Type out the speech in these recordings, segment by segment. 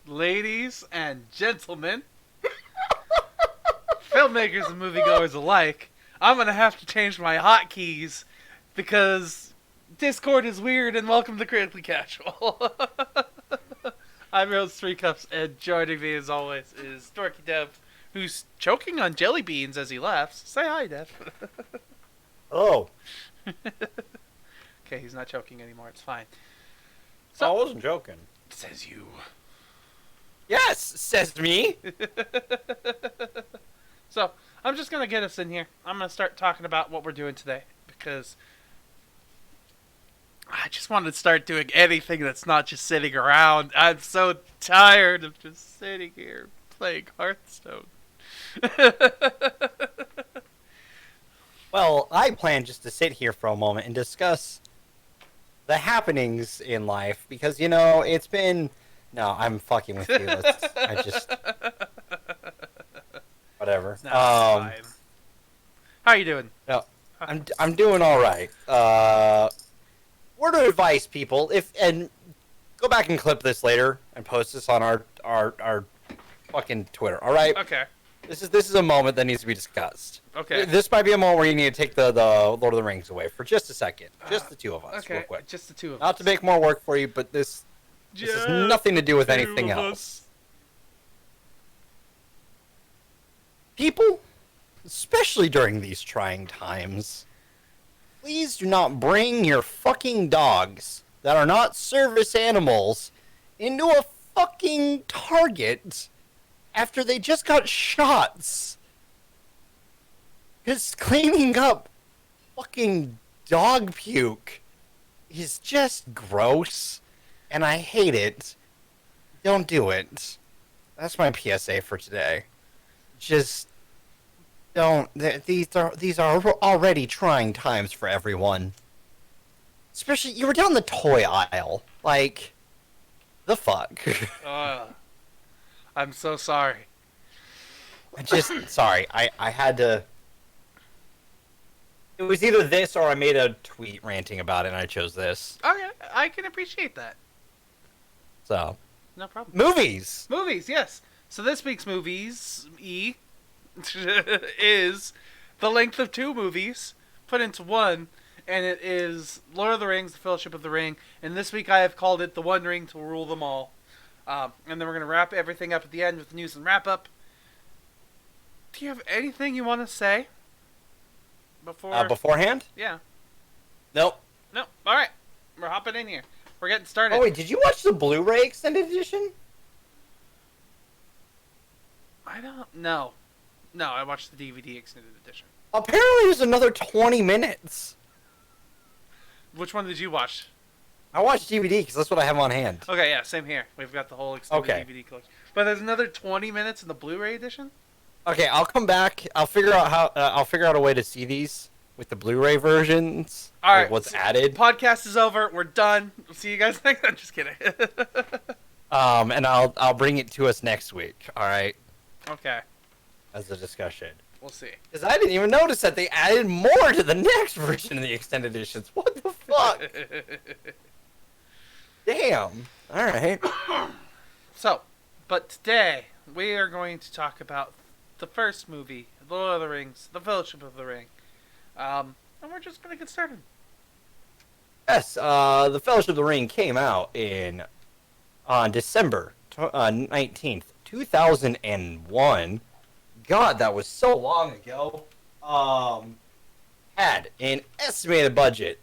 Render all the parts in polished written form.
Ladies and gentlemen, filmmakers and moviegoers alike, I'm gonna have to change my hotkeys because Discord is weird, and welcome to Critically Casual. I'm your host, Srekcuf5, and joining me as always is Dorky Dev, who's choking on jelly beans as he laughs. Say hi, Dev. Oh. Okay, he's not choking anymore. It's fine. So, I wasn't joking. Says you. Yes, says me. So, I'm just going to get us in here. I'm going to start talking about what we're doing today, because I just wanted to start doing anything that's not just sitting around. I'm so tired of just sitting here playing Hearthstone. Well, I plan just to sit here for a moment and discuss the happenings in life because, it's been... No, I'm fucking with you. Whatever. Fine. How you doing? No, I'm doing all right. Word of advice, people, and go back and clip this later and post this on our fucking Twitter. All right. Okay. This is a moment that needs to be discussed. Okay. This might be a moment where you need to take the Lord of the Rings away for just a second. Just the two of us, okay. real quick. Just the two of us. Not to make more work for you, but this has nothing to do with anything else. People, especially during these trying times, please do not bring your fucking dogs that are not service animals into a fucking Target after they just got shots. Because cleaning up fucking dog puke is just gross, and I hate it. Don't do it. That's my PSA for today. Just don't. These are already trying times for everyone. Especially, you were down the toy aisle. Like, the fuck. I'm so sorry. Sorry. I had to. It was either this or I made a tweet ranting about it, and I chose this. Okay, I can appreciate that. So. No problem. Movies! Movies, yes. So this week's movies, is the length of two movies put into one, and it is Lord of the Rings, The Fellowship of the Ring, and this week I have called it The One Ring to Rule Them All. And then we're going to wrap everything up at the end with the news and wrap-up. Do you have anything you want to say? Beforehand? Yeah. Nope. No. All right. We're hopping in here. We're getting started. Oh, wait, did you watch the Blu-ray extended edition? I don't know. No, I watched the DVD extended edition. Apparently there's another 20 minutes. Which one did you watch? I watched DVD because that's what I have on hand. Okay, yeah, same here. We've got the whole extended DVD collection. But there's another 20 minutes in the Blu-ray edition? Okay, I'll come back. I'll figure out a way to see these with the Blu-ray versions. All right, what's added. Podcast is over. We're done. We'll see you guys next. I'm just kidding. And I'll bring it to us next week. All right. Okay. As a discussion. We'll see. Because I didn't even notice that they added more to the next version of the extended editions. What the fuck? Damn. All right. So, but today we are going to talk about the first movie, Lord of the Rings, The Fellowship of the Ring. And we're just going to get started. Yes, The Fellowship of the Ring came out on December 19th, 2001. God, that was so long ago. Had an estimated budget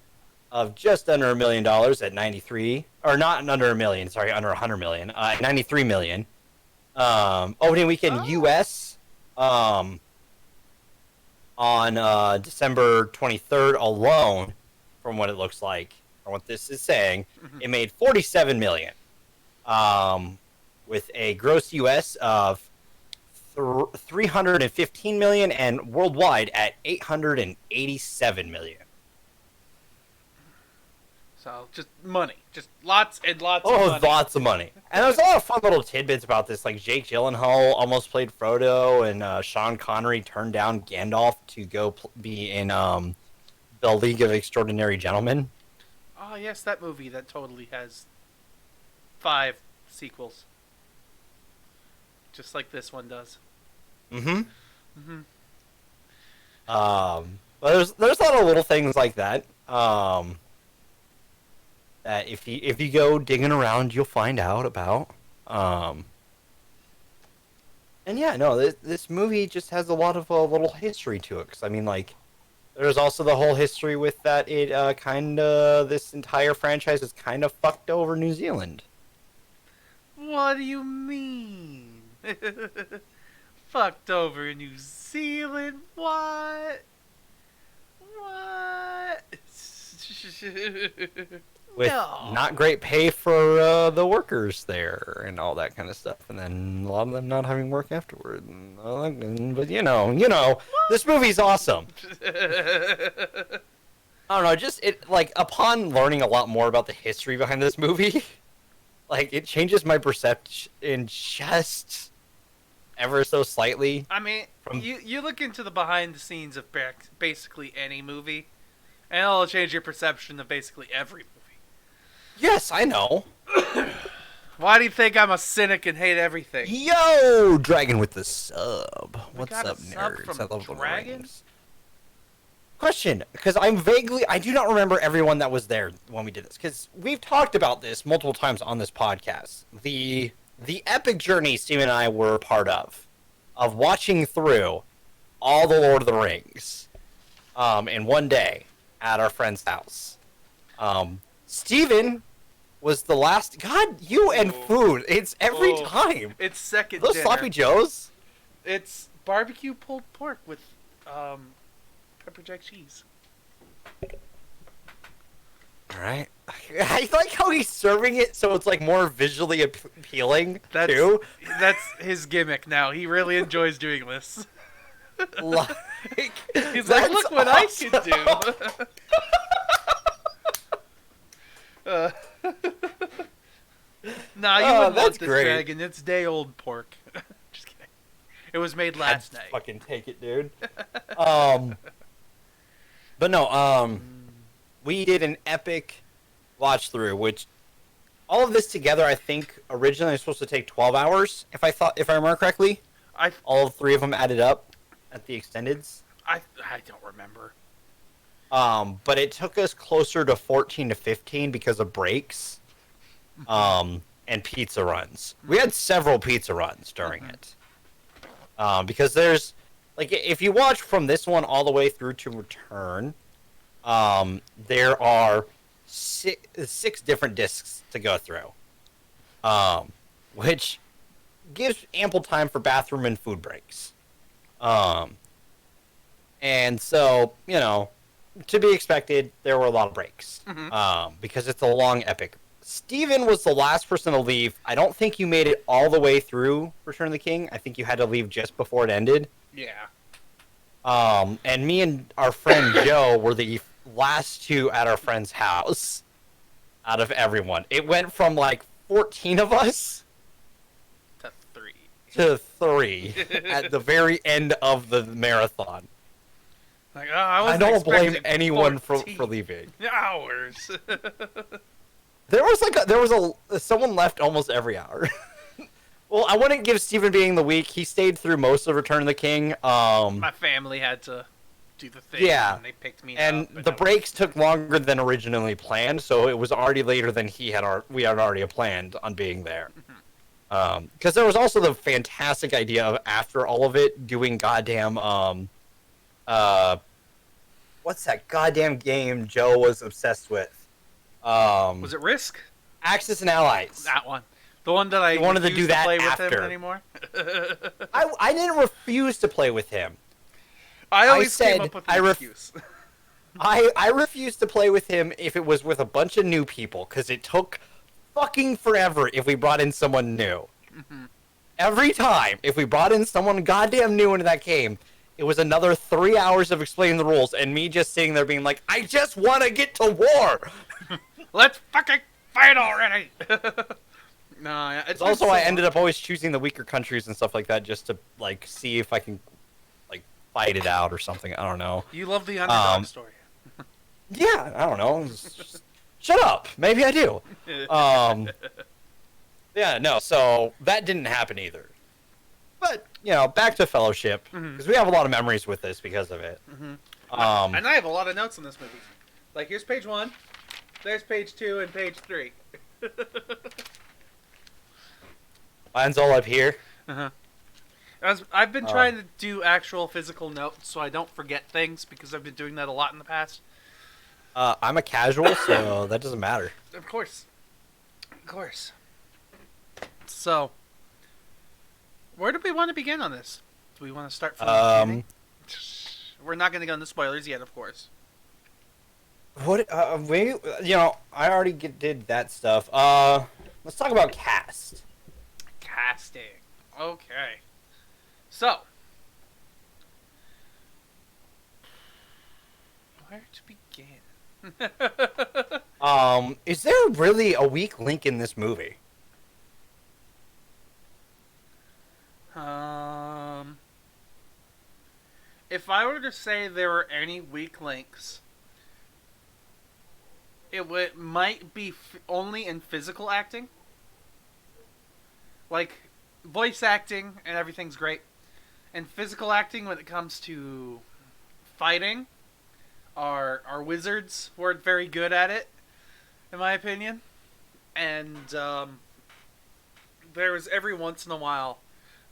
of just under $1 million at 93, or not under $1 million, sorry, under 100 million, 93 million. Opening weekend U.S. On December 23rd alone, from what it looks like, or what this is saying, it made 47 million, with a gross U.S. of 315 million and worldwide at 887 million. So, just money. Just lots and lots of money. Oh, lots of money. And there's a lot of fun little tidbits about this, like Jake Gyllenhaal almost played Frodo, and Sean Connery turned down Gandalf to go be in the League of Extraordinary Gentlemen. Oh, yes, that movie that totally has 5 sequels. Just like this one does. But there's a lot of little things like that. that if you go digging around, you'll find out about. And yeah, no, this movie just has a lot of little history to it. 'Cause I mean, like, there's also the whole history with that it this entire franchise is kind of fucked over New Zealand. What do you mean? Fucked over New Zealand? What? What? With No. not great pay for the workers there and all that kind of stuff, and then a lot of them not having work afterward. But you know, this movie's awesome. I don't know, just it like upon learning a lot more about the history behind this movie, like it changes my perception just ever so slightly. I mean, you look into the behind the scenes of basically any movie, and it'll change your perception of basically every movie. Yes, I know. Why do you think I'm a cynic and hate everything? Yo, Dragon with the sub. We What's got a up, sub nerds? from I love the Dragon? rings. Question, because I do not remember everyone that was there when we did this, because we've talked about this multiple times on this podcast. The epic journey Steven and I were a part of watching through all the Lord of the Rings, in one day at our friend's house. Steven was the last. God, you and food. It's every time. It's second Those dinner. sloppy joes. It's barbecue pulled pork with pepper jack cheese. All right. I like how he's serving it so it's like more visually appealing too. That's his gimmick now. He really enjoys doing this. Like, He's like, look what awesome. I can do. Nah, you wouldn't want this, great. Dragon. It's day old pork. Just kidding. It was made last night. Fucking take it, dude. But no, we did an epic watch through, which all of this together, I think originally was supposed to take 12 hours. If I remember correctly, all three of them added up at the extendeds. I don't remember. But it took us closer to 14 to 15 because of breaks, and pizza runs. We had several pizza runs during it. Because there's, like, if you watch from this one all the way through to Return, there are six different discs to go through, which gives ample time for bathroom and food breaks. And so, you know, to be expected, there were a lot of breaks, because it's a long epic. Steven was the last person to leave. I don't think you made it all the way through Return of the King. I think you had to leave just before it ended. Yeah. And me and our friend Joe were the last two at our friend's house out of everyone. It went from like 14 of us to 3 at the very end of the marathon. Like, I don't blame anyone for leaving. Hours. Someone left almost every hour. Well, I wouldn't give Steven being the weak. He stayed through most of Return of the King. My family had to do the thing. Yeah, and they picked me and up. the breaks took longer than originally planned, so it was already later than we had already planned on being there. Because there was also the fantastic idea of, after all of it, doing goddamn what's that goddamn game Joe was obsessed with? Was it Risk? Axis and Allies. That one. The one that I wanted to do that play with after. him anymore. I didn't refuse to play with him. I always came up with an excuse. I refused to play with him if it was with a bunch of new people, because it took fucking forever if we brought in someone new. Every time, if we brought in someone goddamn new into that game, it was another 3 hours of explaining the rules, and me just sitting there being like, I just want to get to war! Let's fucking fight already! No, it's also, I ended up always choosing the weaker countries and stuff like that just to, like, see if I can, like, fight it out or something. I don't know. You love the underdog story. Yeah, I don't know. Shut up! Maybe I do. Yeah, no, so that didn't happen either. But, you know, back to Fellowship, because we have a lot of memories with this because of it. And I have a lot of notes on this movie. Like, here's page 1. There's page 2 and page 3. Mine's all up here. Uh-huh. I've been trying to do actual physical notes so I don't forget things because I've been doing that a lot in the past. I'm a casual, so that doesn't matter. Of course. Of course. So, where do we want to begin on this? Do we want to start from the beginning? We're not going to go into spoilers yet, of course. What? I already did that stuff. Let's talk about cast. Casting. Okay. So, where to begin? Is there really a weak link in this movie? If I were to say there were any weak links, might be only in physical acting. Like, voice acting and everything's great. And physical acting, when it comes to fighting, our wizards weren't very good at it, in my opinion. And there was every once in a while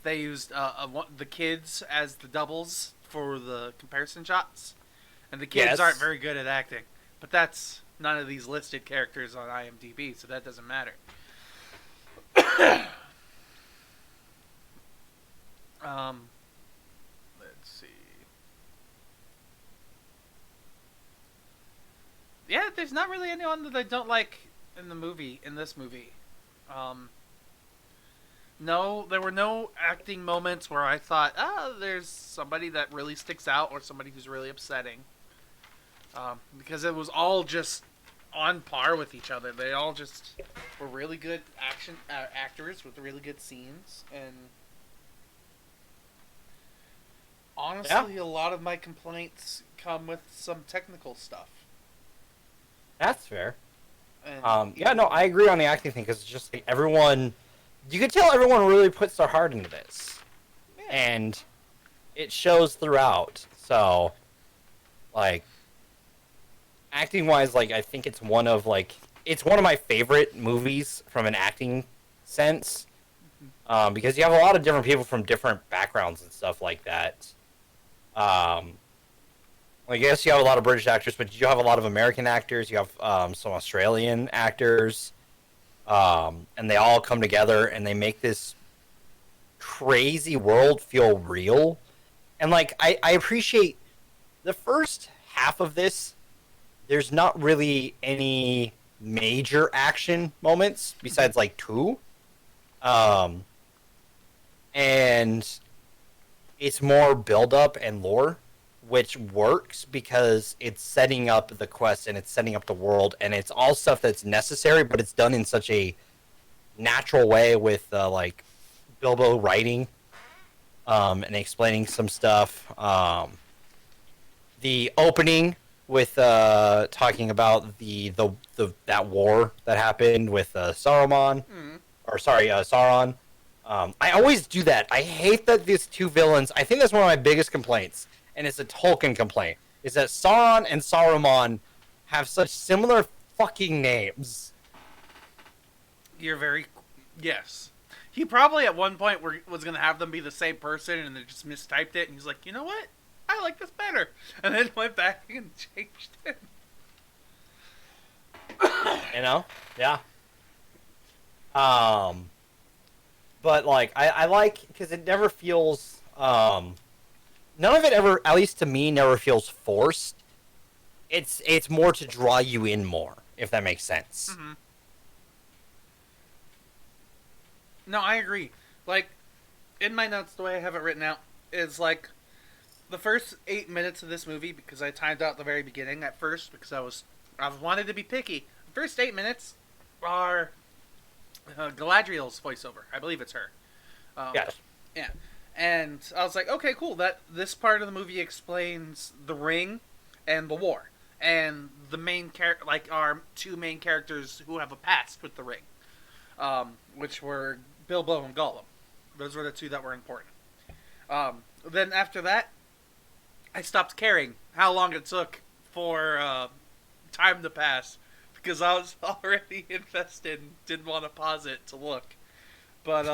they used the kids as the doubles for the comparison shots, and the kids aren't very good at acting. But that's none of these listed characters on IMDb, so that doesn't matter. Let's see. Yeah, there's not really anyone that I don't like in this movie. No, there were no acting moments where I thought, there's somebody that really sticks out or somebody who's really upsetting. Because it was all just on par with each other. They all just were really good actors with really good scenes. And honestly, a lot of my complaints come with some technical stuff. That's fair. And, I agree on the acting thing, because it's just like everyone... You can tell everyone really puts their heart into this. Yeah. And it shows throughout. So, like, acting-wise, like, I think it's one of my favorite movies from an acting sense. Because you have a lot of different people from different backgrounds and stuff like that. I guess you have a lot of British actors, but you have a lot of American actors. You have some Australian actors. And they all come together and they make this crazy world feel real. And, like, I appreciate the first half of this. There's not really any major action moments besides, like, 2. And it's more build-up and lore, which works because it's setting up the quest and it's setting up the world, and it's all stuff that's necessary, but it's done in such a natural way with like Bilbo writing and explaining some stuff. The opening with talking about the that war that happened with Sauron. I always do that. I hate that these two villains. I think that's one of my biggest complaints. And it's a Tolkien complaint, is that Sauron and Saruman have such similar fucking names. Yes. He probably at one point was going to have them be the same person, and they just mistyped it, and he's like, you know what? I like this better. And then went back and changed it. Yeah. But, like, I like, because it never feels, none of it ever, at least to me, never feels forced. It's more to draw you in more, if that makes sense. Mm-hmm. No, I agree. Like, in my notes, the way I have it written out is, like, the first 8 minutes of this movie, because I timed out the very beginning at first, because I wanted to be picky. The first 8 minutes are Galadriel's voiceover. I believe it's her. Yes. Yeah. And I was like, okay, cool. This part of the movie explains the ring and the war, and the main our two main characters who have a past with the ring, which were Bilbo and Gollum. Those were the two that were important. Then after that, I stopped caring how long it took for time to pass, because I was already invested and didn't want to pause it to look. But,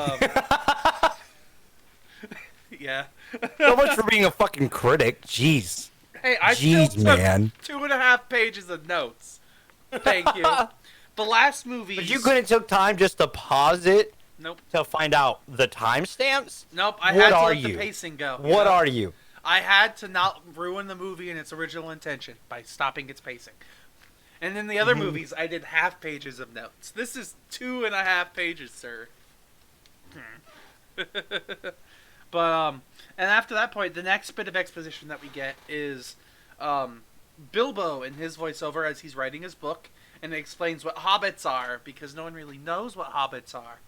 yeah. So much for being a fucking critic. Jeez. Hey, I Jeez, still took man. 2.5 pages of notes. Thank you. The last movie. But you couldn't took time just to pause it Nope. to find out the timestamps? Nope. I What had to are let you? the pacing go. What are you? I had to not ruin the movie and its original intention by stopping its pacing. And in the other movies, I did half pages of notes. This is 2.5 pages, sir. But and after that point, the next bit of exposition that we get is Bilbo in his voiceover as he's writing his book, and it explains what hobbits are because no one really knows what hobbits are.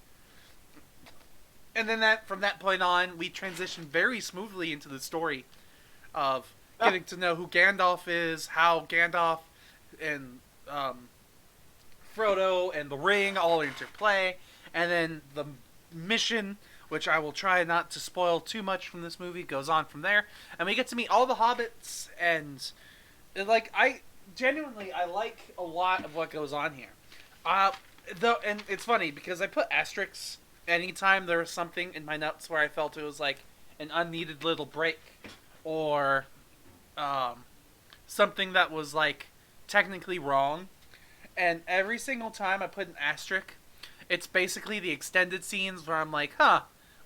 And then from that point on, we transition very smoothly into the story of getting to know who Gandalf is, how Gandalf and Frodo and the ring all interplay, and then the mission, which I will try not to spoil too much from this movie, goes on from there, and we get to meet all the hobbits, and like I like a lot of what goes on here. And it's funny because I put asterisks anytime there was something in my notes where I felt it was like an unneeded little break, or something that was like technically wrong, and every single time I put an asterisk, it's basically the extended scenes where I'm like,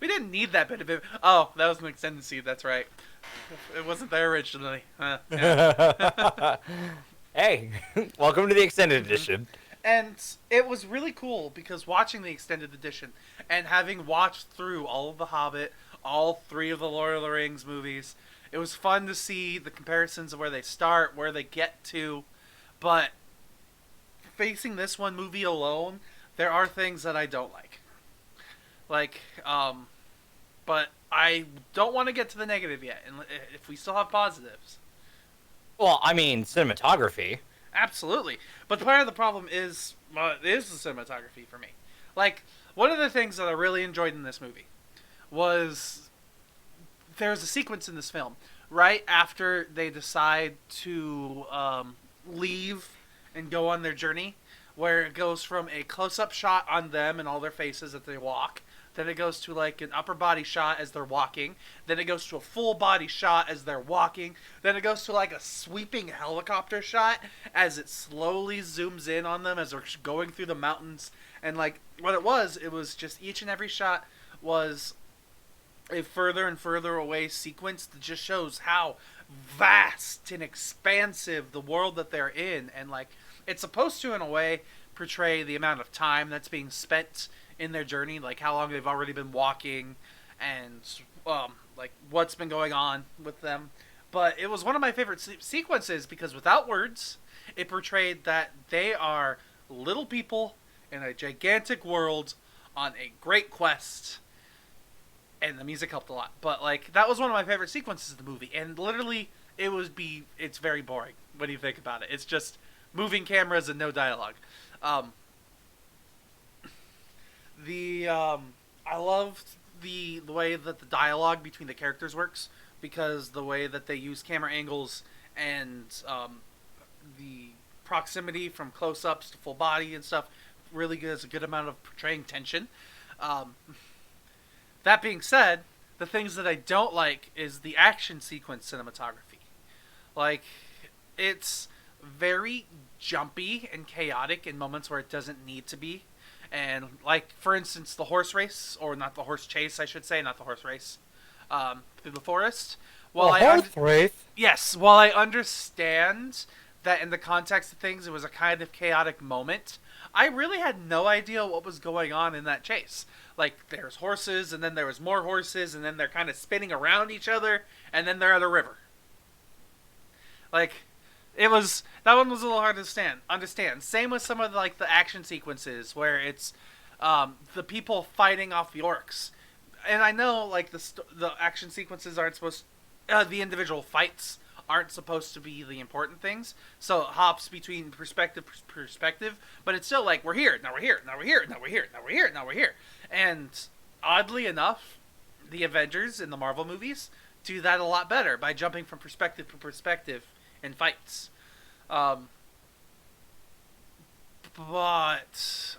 we didn't need that bit of it. Oh, that was an extended scene, that's right. It wasn't there originally. Yeah. Hey, welcome to the extended edition. And it was really cool because watching the extended edition and having watched through all of The Hobbit, all 3 of the Lord of the Rings movies, it was fun to see the comparisons of where they start, where they get to. But facing this one movie alone, there are things that I don't like. But I don't want to get to the negative yet, if we still have positives. Well, I mean, cinematography. Absolutely. But part of the problem is the cinematography for me. Like, one of the things that I really enjoyed in this movie was there's a sequence in this film right after they decide to leave and go on their journey, where it goes from a close-up shot on them and all their faces as they walk, then it goes to like an upper body shot as they're walking, then it goes to a full body shot as they're walking, then it goes to like a sweeping helicopter shot as it slowly zooms in on them as they're going through the mountains. And like what it was just each and every shot was a further and further away sequence that just shows how vast and expansive the world that they're in. And like it's supposed to, in a way, portray the amount of time that's being spent in their journey, like how long they've already been walking, and like what's been going on with them. But it was one of my favorite sequences because without words, it portrayed that they are little people in a gigantic world on a great quest, and the music helped a lot. But like that was one of my favorite sequences of the movie, and literally it's very boring when you think about it. It's just moving cameras and no dialogue. I loved the way that the dialogue between the characters works, because the way that they use camera angles and the proximity from close-ups to full body and stuff really gives a good amount of portraying tension. That being said, the things that I don't like is the action sequence cinematography. Like, it's very jumpy and chaotic in moments where it doesn't need to be. And like, for instance, the horse race, or not the horse chase, I should say, not the horse race, through the forest. Horse race? Yes, while I understand that in the context of things, it was a kind of chaotic moment, I really had no idea what was going on in that chase. Like, there's horses, and then there was more horses, and then they're kind of spinning around each other, and then they're at a river. Like, that one was a little hard to understand. Same with some of the action sequences where it's the people fighting off the orcs. And I know like the action sequences aren't supposed the individual fights aren't supposed to be the important things. So it hops between perspective, but it's still like we're here, now we're here, now we're here, now we're here, now we're here, now we're here. And oddly enough, the Avengers in the Marvel movies do that a lot better by jumping from perspective to perspective in fights. But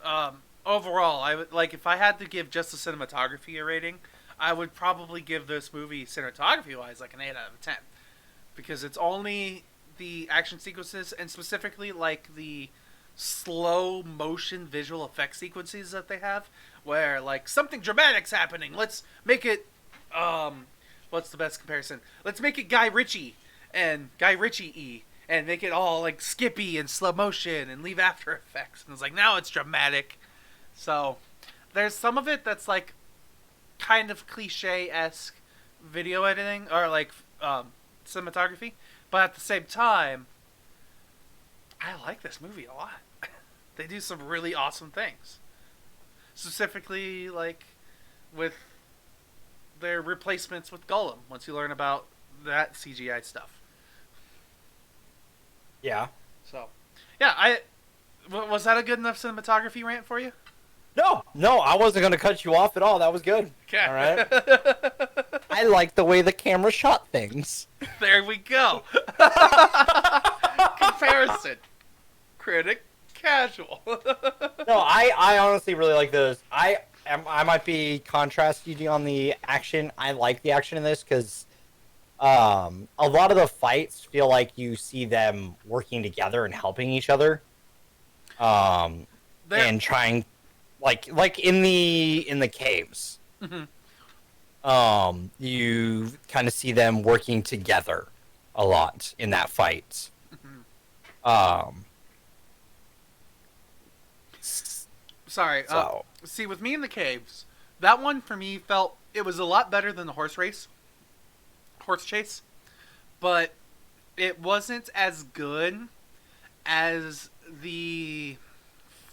overall, I would like if I had to give just the cinematography a rating, I would probably give this movie cinematography wise like an 8 out of 10 because it's only the action sequences and specifically like the slow motion visual effect sequences that they have where like something dramatic's happening. Let's make it what's the best comparison? Let's make it Guy Ritchie and make it all like skippy and slow motion and leave after effects. And it's like now it's dramatic. So there's some of it that's like kind of cliche-esque video editing or like cinematography, but at the same time, I like this movie a lot. They do some really awesome things. Specifically, like with their replacements with Gollum. Once you learn about that CGI stuff. Yeah. So, yeah, was that a good enough cinematography rant for you? No, I wasn't going to cut you off at all. That was good. Okay. All right. I like the way the camera shot things. There we go. Comparison. Critic, casual. No, I honestly really like those. I might be contrasting you on the action. I like the action in this because a lot of the fights feel like you see them working together and helping each other. And trying, like in the caves. Mm-hmm. You kind of see them working together a lot in that fight. Mm-hmm. Sorry. So. See, with me in the caves, that one for me felt it was a lot better than the horse chase, but it wasn't as good as the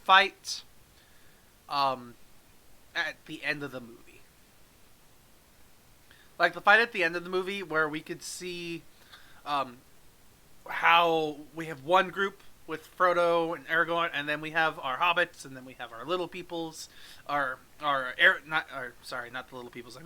fight at the end of the movie. Like the fight at the end of the movie where we could see how we have one group with Frodo and Aragorn, and then we have our hobbits, and then we have our little peoples, not the little peoples. I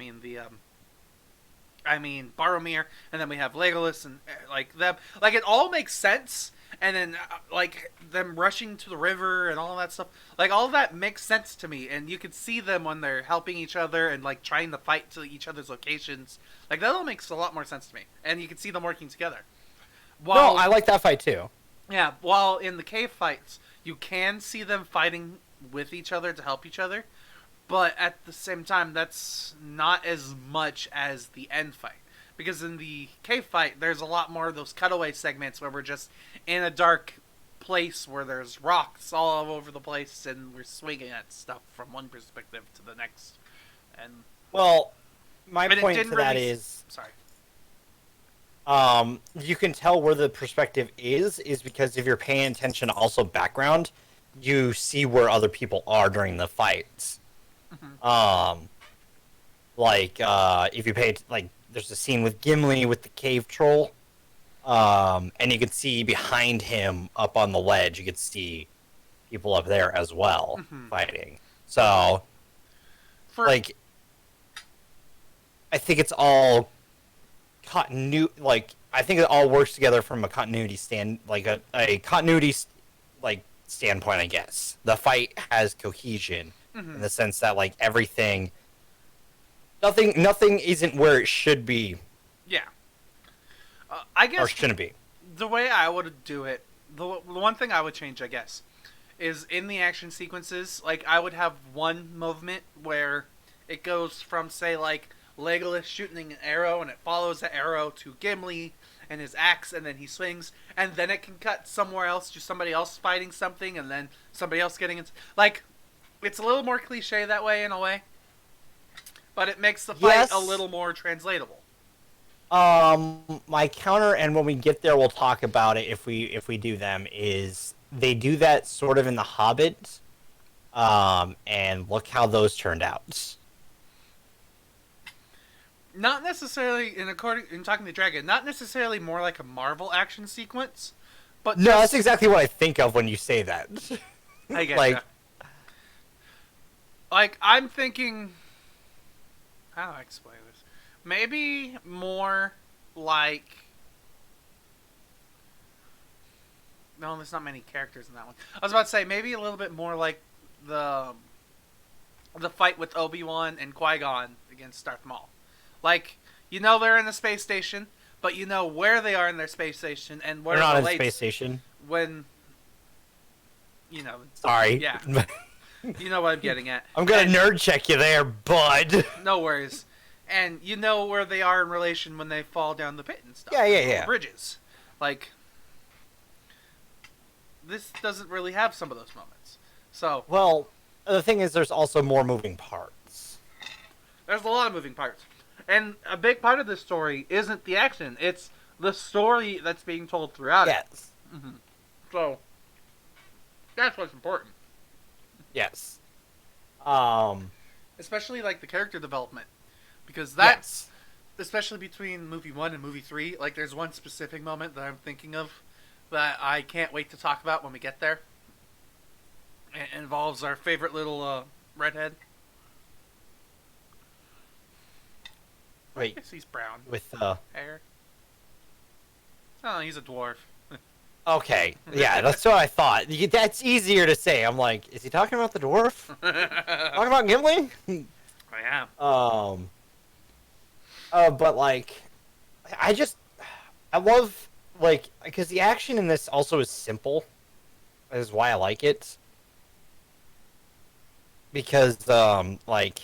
mean Boromir, and then we have Legolas and like them. Like it all makes sense, and then like them rushing to the river and all that stuff. Like all of that makes sense to me, and you can see them when they're helping each other and like trying to fight to each other's locations. Like that all makes a lot more sense to me, and you can see them working together. No, I like that fight too. Yeah, while in the cave fights, you can see them fighting with each other to help each other, but at the same time, that's not as much as the end fight. Because in the cave fight, there's a lot more of those cutaway segments where we're just in a dark place where there's rocks all over the place and we're swinging at stuff from one perspective to the next. And well, my point to that is... Sorry. You can tell where the perspective is because if you're paying attention to also background, you see where other people are during the fights. Mm-hmm. If you pay, there's a scene with Gimli with the cave troll, and you can see behind him up on the ledge, you can see people up there as well, fighting. So, I think it's all I think it all works together from a continuity standpoint, I guess. The fight has cohesion in the sense that everything, nothing isn't where it should be. Yeah. I guess or shouldn't be. The way I would do it, the one thing I would change, I guess, is in the action sequences, I would have one movement where it goes from, say, Legolas shooting an arrow, and it follows the arrow to Gimli and his axe, and then he swings, and then it can cut somewhere else to somebody else fighting something, and then somebody else getting it. It's a little more cliche that way, in a way, but it makes the fight a little more translatable. My counter, and when we get there, we'll talk about it if we do them, is they do that sort of in The Hobbit, and look how those turned out. Not necessarily, in Talking to Dragon, not necessarily more like a Marvel action sequence, but no, that's exactly what I think of when you say that. I get I'm thinking, how do I explain this? Maybe more like No, there's not many characters in that one. I was about to say maybe a little bit more like the fight with Obi-Wan and Qui-Gon against Darth Maul. Like, they're in the space station, but you know where they are in their space station and where They're not in relates space station. when Sorry. Yeah. You know what I'm getting at. I'm gonna nerd check you there, bud. No worries. And you know where they are in relation when they fall down the pit and stuff. Yeah. The bridges. Like, this doesn't really have some of those moments. So, well, the thing is, there's also more moving parts. there's a lot of moving parts. And a big part of this story isn't the action. It's the story that's being told throughout it. Yes. Mm-hmm. So, that's what's important. Yes. Especially, like, the character development. Because Yes. especially between movie 1 and movie 3, like, there's one specific moment that I'm thinking of that I can't wait to talk about when we get there. It involves our favorite little redhead. I Wait. guess he's brown. With Hair. Oh, he's a dwarf. Okay. Yeah, that's what I thought. That's easier to say. I'm like, is he talking about the dwarf? Talking about Gimli? I am. But like, I love, like, because the action in this also is simple, is why I like it. Because, like,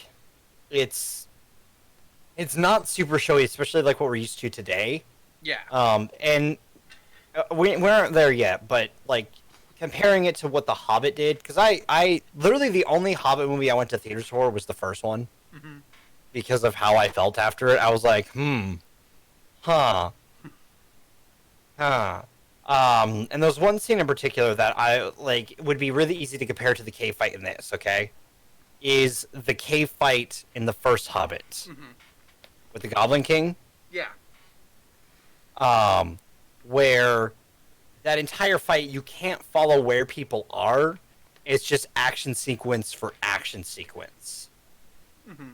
it's not super showy, especially like what we're used to today. Yeah. And we aren't there yet, but like comparing it to what The Hobbit did, because I literally the only Hobbit movie I went to theaters for was the first one, Mm-hmm. because of how I felt after it. I was like, huh. And there's one scene in particular that I like would be really easy to compare to the cave fight in this. Okay, is the cave fight in the first Hobbit Mm-hmm. with the Goblin King. Yeah. Where that entire fight, you can't follow where people are. It's just action sequence for action sequence. Mm-hmm.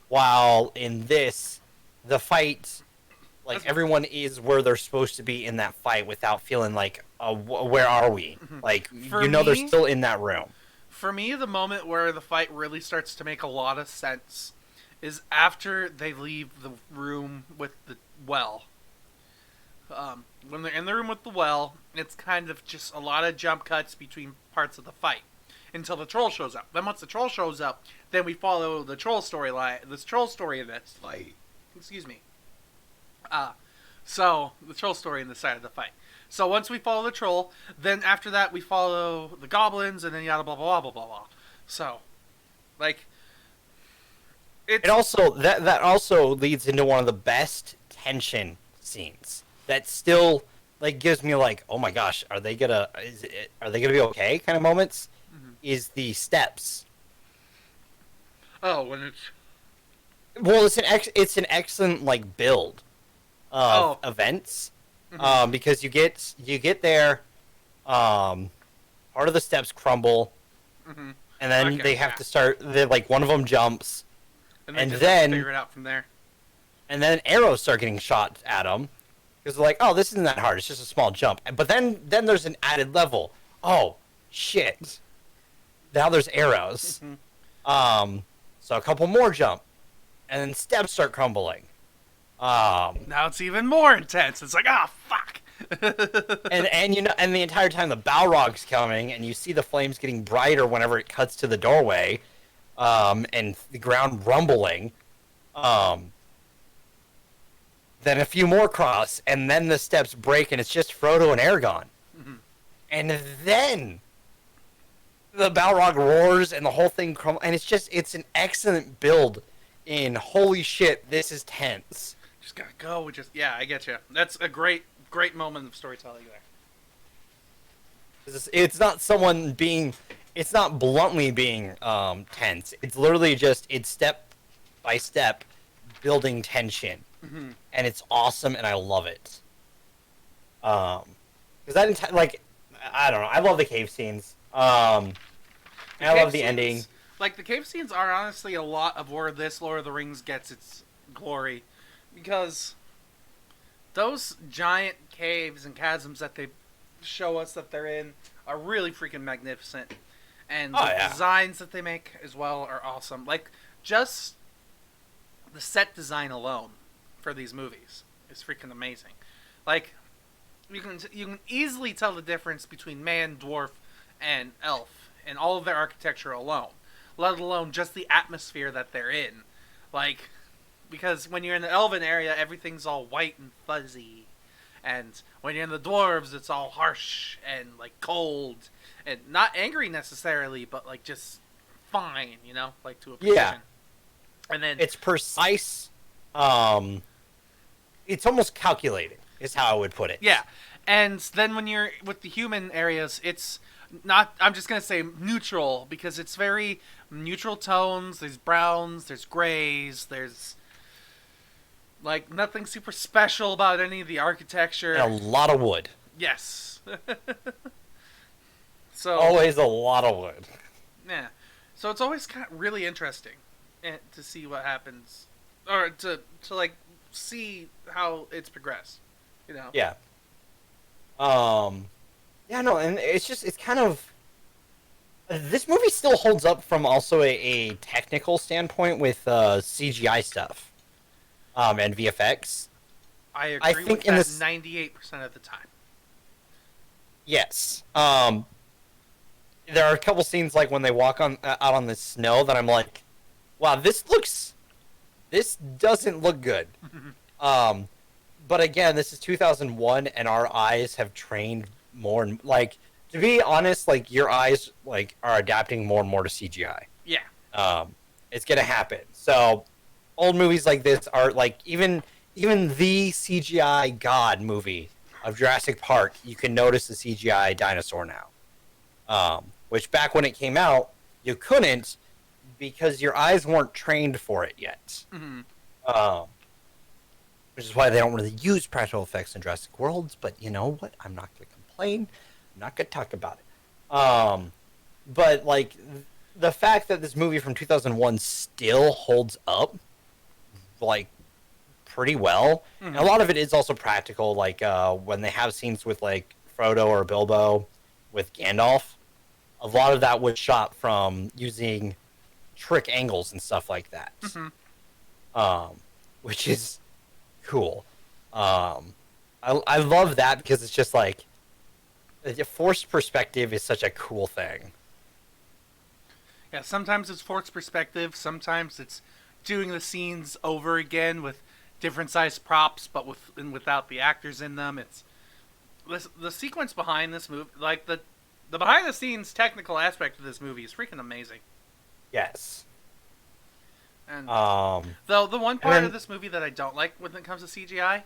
While in this, the fight, like, everyone is where they're supposed to be in that fight without feeling like, where are we? Mm-hmm. Like, For they're me- still in that room. For me, the moment where the fight really starts to make a lot of sense is after they leave the room with the well. When they're in the room with the well, it's kind of just a lot of jump cuts between parts of the fight until the troll shows up. Then once the troll shows up, then we follow the troll storyline. This troll story in this fight. Excuse me. So the troll story in the side of the fight. So once we follow the troll, then after that we follow the goblins, and then yada blah blah blah blah blah. So, like, It also that also leads into one of the best tension scenes. That still like gives me like, oh my gosh, are they gonna be okay kind of moments? Mm-hmm. Is the steps. Oh, when it's Well, it's an excellent like build of events, Mhm. because you get there, part of the steps crumble, Mhm. and then Okay, they have yeah. to start. Like one of them jumps, and and just have to then- figure it out from there. and then arrows start getting shot at them because they're like, oh, this isn't that hard. It's just a small jump. But then there's an added level. Oh shit! Now there's arrows. Mhm. So a couple more jump, and then steps start crumbling. Now it's even more intense. It's like, fuck. and and the entire time the Balrog's coming, and you see the flames getting brighter whenever it cuts to the doorway, and the ground rumbling. Then a few more cross, and then the steps break, and it's just Frodo and Aragorn. Mhm. And then the Balrog roars, and the whole thing crumbles, and it's an excellent build. In holy shit, this is tense. Just gotta go. Yeah, I get you. That's a great moment of storytelling there. It's not bluntly being tense. It's literally just step by step building tension, Mm-hmm. and it's awesome, and I love it. Because like, I don't know, I love the cave scenes. And I love the ending. Like, the cave scenes are honestly a lot of where this Lord of the Rings gets its glory, because those giant caves and chasms that they show us that they're in are really freaking magnificent. And Oh, the yeah. designs that they make as well are awesome. Like, just the set design alone for these movies is freaking amazing. Like, you can easily tell the difference between man, dwarf, and elf in all of their architecture alone, let alone just the atmosphere that they're in. Like, because when you're in the elven area, everything's all white and fuzzy, and when you're in the dwarves, it's all harsh and like cold and not angry necessarily, but like just fine, like to a precision. Yeah. And then It's precise. It's almost calculated, is how I would put it. yeah, and then when you're with the human areas, it's not. I'm just gonna say neutral because it's very neutral tones. There's browns, there's grays, there's like nothing super special about any of the architecture. And a lot of wood. Yes. So Always a lot of wood. yeah, so it's always kind of really interesting to see what happens, or to like see how it's progressed. Yeah. Yeah, no, and it's kind of... This movie still holds up from also a technical standpoint with CGI stuff. And VFX. I agree think with in that this... 98% of the time. Yes. There are a couple scenes like when they walk out on the snow that I'm like, wow, this doesn't look good. But again, this is 2001, and our eyes have trained more. And, like, to be honest, like, your eyes like are adapting more and more to CGI. Yeah. It's gonna happen. So, old movies like this are like even the CGI God movie of Jurassic Park. You can notice the CGI dinosaur now. Which back when it came out, you couldn't because your eyes weren't trained for it yet. Mm-hmm. Which is why they don't really use practical effects in Jurassic Worlds, but you know what? I'm not going to complain. I'm not going to talk about it. But, like, the fact that this movie from 2001 still holds up, like, pretty well. Mm-hmm. And a lot of it is also practical, like, when they have scenes with, like, Frodo or Bilbo with Gandalf, a lot of that was shot from using trick angles and stuff like that. Mm-hmm. Which is cool. I love that because it's just like a forced perspective is such a cool thing. Yeah, sometimes it's forced perspective. Sometimes it's doing the scenes over again with different size props, but without the actors in them. It's the sequence behind this movie, like the behind the scenes technical aspect of this movie is freaking amazing. Yes. And though the one part then, of this movie that I don't like when it comes to CGI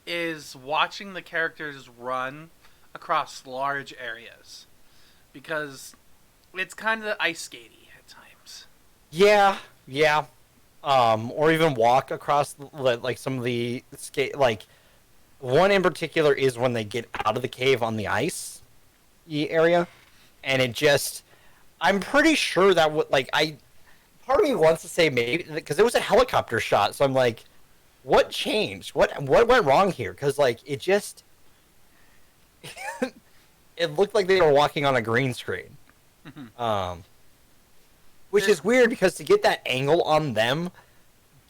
is watching the characters run across large areas, because it's kind of ice skatey at times. Yeah. Or even walk across like some of the skate. Like one in particular is when they get out of the cave on the ice area, and it just. I'm pretty sure that would like I. Part of me wants to say maybe because it was a helicopter shot, so I'm like, what changed? What went wrong here? Because like it just, it looked like they were walking on a green screen, which is weird because to get that angle on them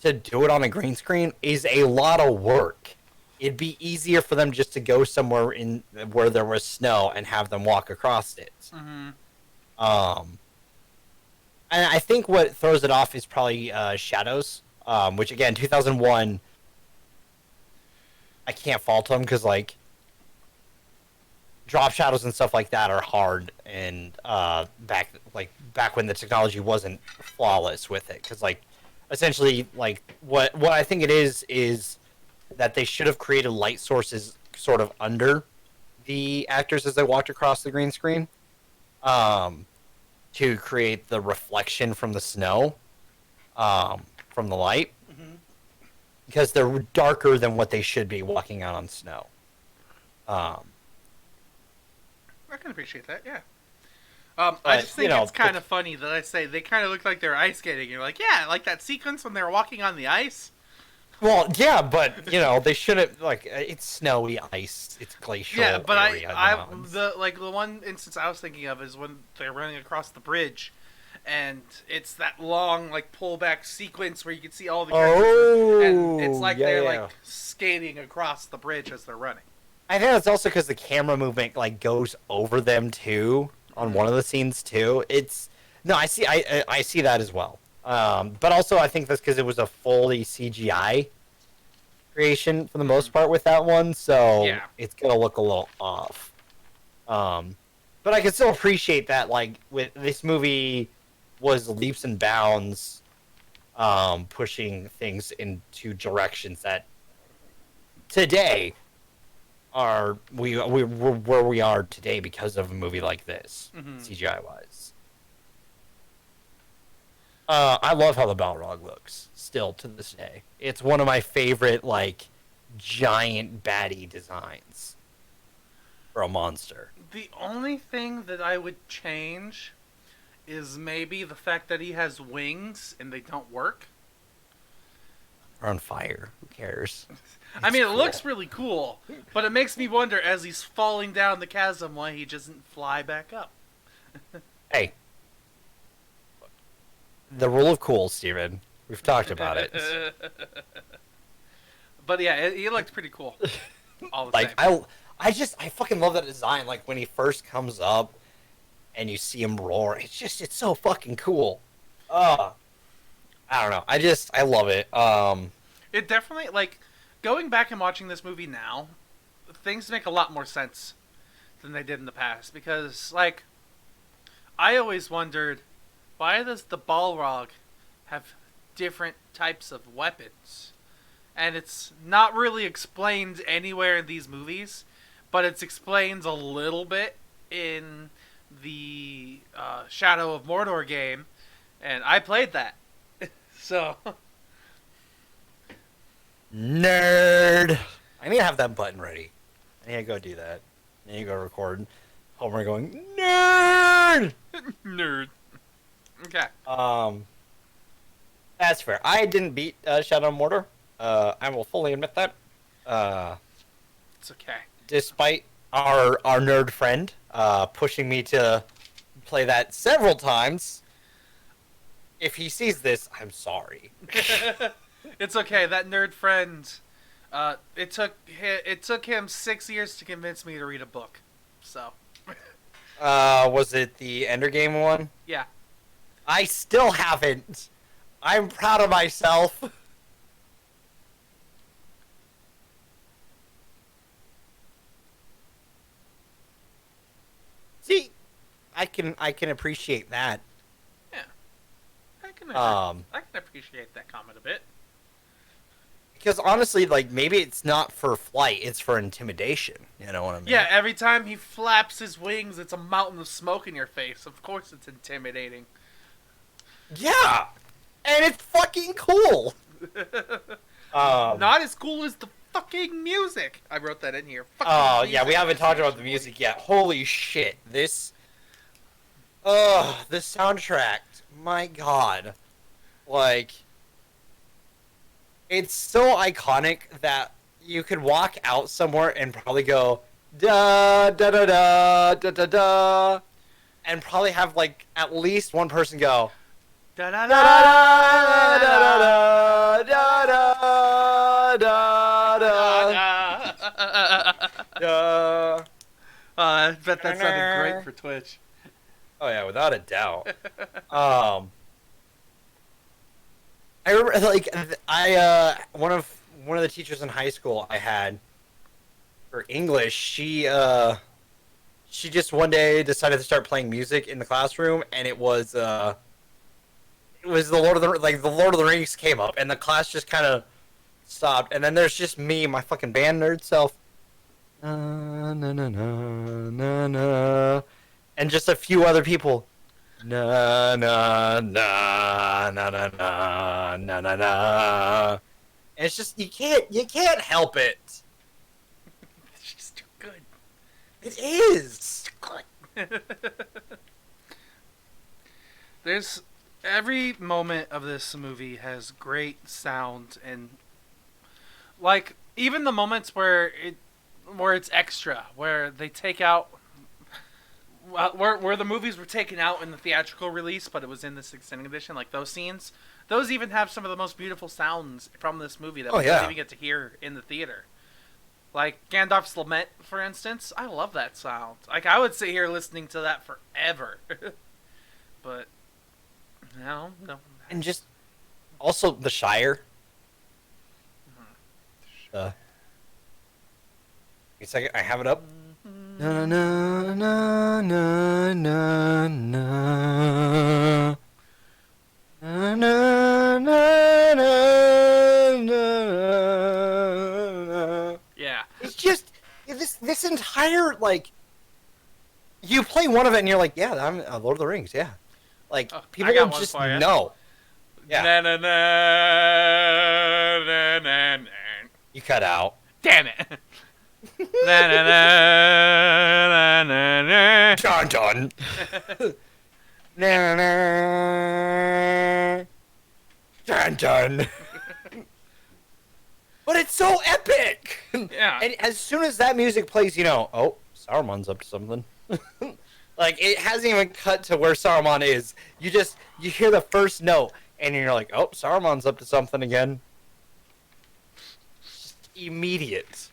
to do it on a green screen is a lot of work. It'd be easier for them just to go somewhere in where there was snow and have them walk across it. Mm-hmm. And I think what throws it off is probably shadows, which again, 2001, I can't fault them because like drop shadows and stuff like that are hard, and back when the technology wasn't flawless with it, because like essentially like what I think it is that they should have created light sources sort of under the actors as they walked across the green screen. To create the reflection from the snow, from the light, because they're darker than what they should be walking out on snow. I can appreciate that, yeah. I just think it's kind of funny that I say they kind of look like they're ice skating. You're like, yeah, like that sequence when they were walking on the ice. Well, yeah, but they shouldn't it's snowy ice, it's glacial Yeah, but area in the mountains. the one instance I was thinking of is when they're running across the bridge, and it's that long like pullback sequence where you can see all the characters, and it's Oh, like yeah, they're yeah. like skating across the bridge as they're running. I think that's also because the camera movement goes over them too on one of the scenes too. It's no, I see that as well. But also I think that's because it was a fully CGI creation for the most part with that one, so Yeah. it's gonna look a little off. Um, but I can still appreciate that. With this movie, was leaps and bounds, pushing things into directions that today we're where we are today because of a movie like this, Mm-hmm. CGI wise. I love how the Balrog looks still to this day. It's one of my favorite giant baddie designs for a monster. The only thing that I would change is maybe the fact that he has wings and they don't work. Or on fire. Who cares? I mean, it cool. looks really cool, but it makes me wonder as he's falling down the chasm why he doesn't fly back up. Hey. The rule of cool, Steven. We've talked about it. But yeah, he looked pretty cool. All the same. I fucking love that design. Like when he first comes up and you see him roar, it's so fucking cool. I don't know. I love it. It definitely, going back and watching this movie now, things make a lot more sense than they did in the past. Because, I always wondered, why does the Balrog have different types of weapons? And it's not really explained anywhere in these movies, but it's explained a little bit in the Shadow of Mordor game, and I played that. So... Nerd. I need to have that button ready. I need to go do that. I need to go record. Homer going nerd. Nerd. Okay. That's fair. I didn't beat Shadow of Mordor. I will fully admit that. It's okay. Despite our nerd friend pushing me to play that several times. If he sees this, I'm sorry. It's okay. That nerd friend. It took him 6 years to convince me to read a book. So. Was it the Ender Game one? Yeah. I still haven't. I'm proud of myself. See, I can appreciate that. Yeah. I can appreciate that comment a bit. Because honestly, maybe it's not for flight, it's for intimidation. You know what I mean? Yeah, every time he flaps his wings, it's a mountain of smoke in your face. Of course it's intimidating. Yeah! And it's fucking cool! Not as cool as the fucking music. I wrote that in here. Oh, yeah, we haven't talked about the music yet. Holy shit. This soundtrack. My god. It's so iconic that you could walk out somewhere and probably go da da da da da da da, and probably have at least one person go Da da da da da da da da da da. I bet that sounded great for Twitch. Oh yeah, without a doubt. I remember, one of the teachers in high school I had for English. She just one day decided to start playing music in the classroom, and it was the Lord of the Rings came up, and the class just kind of stopped, and then there's just me, my fucking band nerd self, na na na na na na, and just a few other people. Na na na na na na na na na. And it's just you can't help it. It's just too good. It is Good. There's every moment of this movie has great sound and Like even the moments where it's extra, where they take out where the movies were taken out in the theatrical release, but it was in this extended edition. Like those scenes, those even have some of the most beautiful sounds from this movie that we don't even get to hear in the theater. Like Gandalf's Lament, for instance, I love that sound. Like I would sit here listening to that forever. But no. And just also the Shire. A second, I have it up. Na na na na na na na na na. Yeah. It's just this entire like. You play one of it and you're like, yeah, I'm Lord of the Rings, yeah. Like people don't just know. Yeah. Na, na, na, na, na, na. You cut out. Damn it. Na, na, na, na, na, na. Dun dun. Na na. Dun dun. But it's so epic. Yeah. And as soon as that music plays, you know, oh, Saruman's up to something. Like it hasn't even cut to where Saruman is. You hear the first note, and you're like, oh, Saruman's up to something again. Just immediate.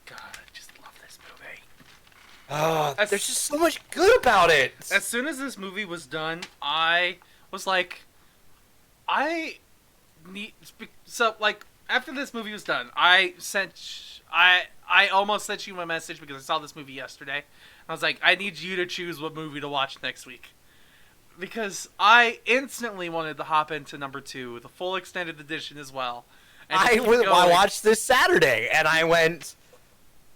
God, I just love this movie. There's just so much good about it. As soon as this movie was done, I was like, I need after this movie was done, I almost sent you a message because I saw this movie yesterday. I was like, I need you to choose what movie to watch next week. Because I instantly wanted to hop into number 2, the full extended edition as well. And I watched this Saturday, and I went,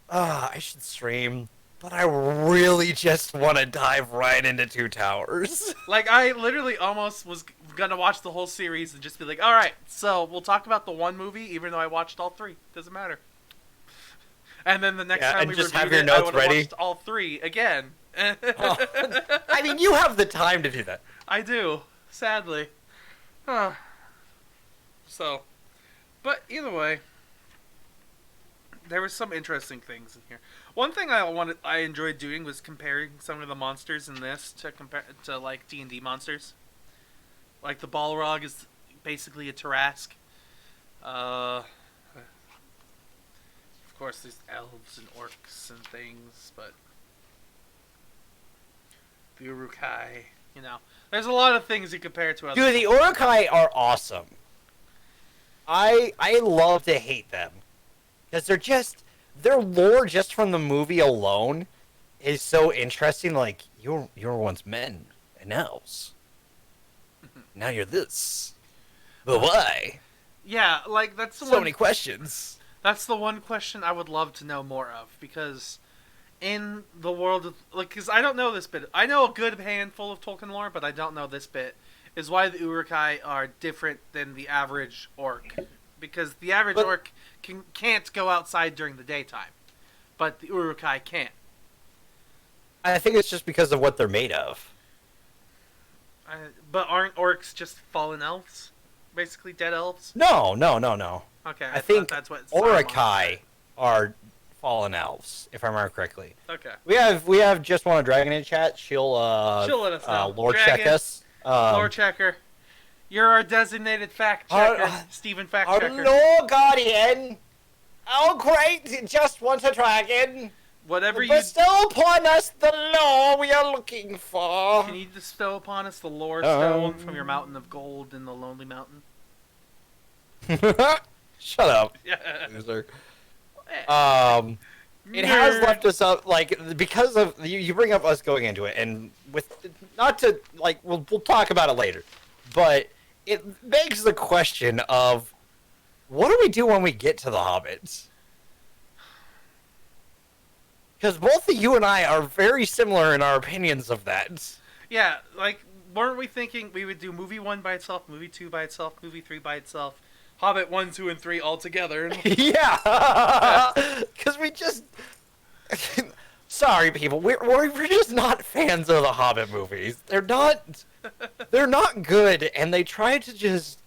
I should stream, but I really just want to dive right into Two Towers. Like, I literally almost was going to watch the whole series and just be like, alright, so we'll talk about the one movie, even though I watched all 3. Doesn't matter. And then the next time we just reviewed have your it, notes I would have ready. watched all 3 again. I mean, you have the time to do that. I do, sadly. So, but either way, there were some interesting things in here. One thing I enjoyed doing was comparing some of the monsters in this to like D&D monsters. Like the Balrog is basically a Tarrasque. Of course, there's elves and orcs and things, but the Uruk-hai, you know, there's a lot of things you compare to other. Dude, the Uruk-hai are awesome. I love to hate them because their lore just from the movie alone is so interesting. Like you were once men and elves, now you're this, but why? Yeah, like that's the so many questions. That's the one question I would love to know more of, because in the world of, like, because I don't know this bit. I know a good handful of Tolkien lore, but I don't know this bit, is why the Uruk-hai are different than the average orc. Because the average orc can't go outside during the daytime, but the Uruk-hai can. I think it's just because of what they're made of. But aren't orcs just fallen elves? Basically dead elves? No. Okay, I think that's what Uruk-hai are fallen elves, if I remember correctly. Okay. We have just one dragon in chat. She'll let us know. lore check us. Lore checker. You're our designated fact checker, Stephen Fact Checker. Hello, Guardian. Oh, great! Just want a dragon. Whatever you bestow upon us the lore we are looking for. Can you bestow upon us the lore stone from your mountain of gold in the Lonely Mountain? Shut up, loser. It has left us up, like, because of you bring up us going into it, and with not to like we'll talk about it later, but it begs the question of what do we do when we get to the Hobbits? Because both of you and I are very similar in our opinions of that. Yeah, like, weren't we thinking we would do movie 1 by itself, movie 2 by itself, movie 3 by itself, Hobbit 1, 2, and 3 all together? Yeah! Because we just... Sorry, people. We're just not fans of the Hobbit movies. They're not good, and they try to just...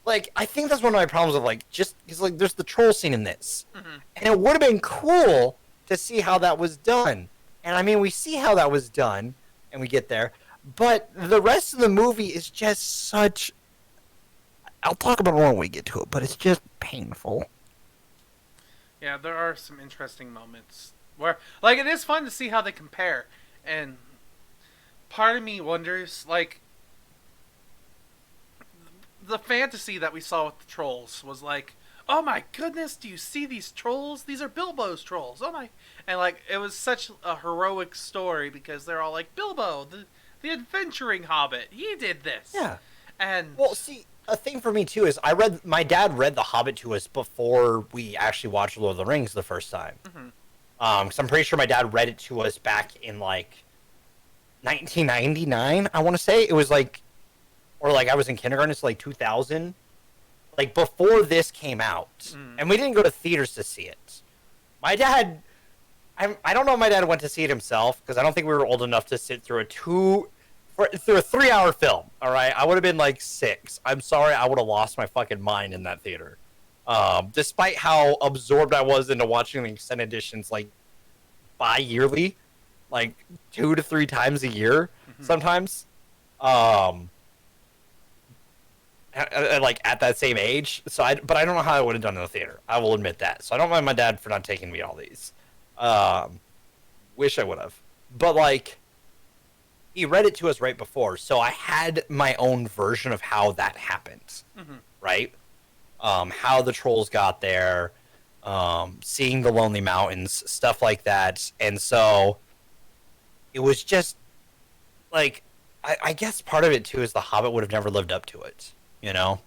like, I think that's one of my problems with, like, just because, like, there's the troll scene in this, Mhm. and it would have been cool to see how that was done. And I mean, we see how that was done, and we get there, but the rest of the movie is just such. I'll talk about it when we get to it, but it's just painful. Yeah, there are some interesting moments where, like, it is fun to see how they compare, and part of me wonders, like, the fantasy that we saw with the trolls was like, oh my goodness, do you see these trolls? These are Bilbo's trolls. Oh my, and like it was such a heroic story because they're all like Bilbo, the adventuring hobbit. He did this. Yeah. And Well, see, a thing for me too is my dad read The Hobbit to us before we actually watched Lord of the Rings the first time. Mhm. Because I'm pretty sure my dad read it to us back in like 1999. I want to say it was like, or like I was in kindergarten. It's like 2000, like before this came out, and we didn't go to theaters to see it. My dad, I don't know if my dad went to see it himself because I don't think we were old enough to sit through through a 3-hour film. All right, I would have been like 6. I'm sorry, I would have lost my fucking mind in that theater. Despite how absorbed I was into watching the extended editions, like bi-yearly, like 2 to 3 times a year, sometimes. Like at that same age, but I don't know how I would have done in the theater. I will admit that. So I don't mind my dad for not taking me to all these. Wish I would have, but like he read it to us right before, so I had my own version of how that happened, right? How the trolls got there, seeing the Lonely Mountains, stuff like that, and so it was just like I guess part of it too is The Hobbit would have never lived up to it. You know?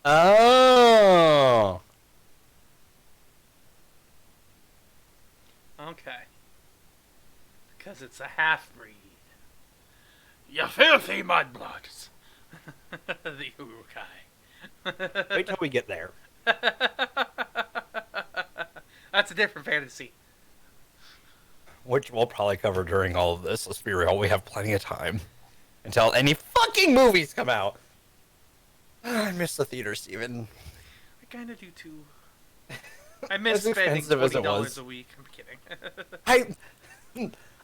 Oh. Okay. Because it's a half-breed. You filthy mudbloods. The Urukai. Wait till we get there. That's a different fantasy. Which we'll probably cover during all of this. Let's be real. We have plenty of time. Until any fucking movies come out. I miss the theater, Steven. I kind of do too. I miss As spending expensive as it $20 was. a week. I'm kidding.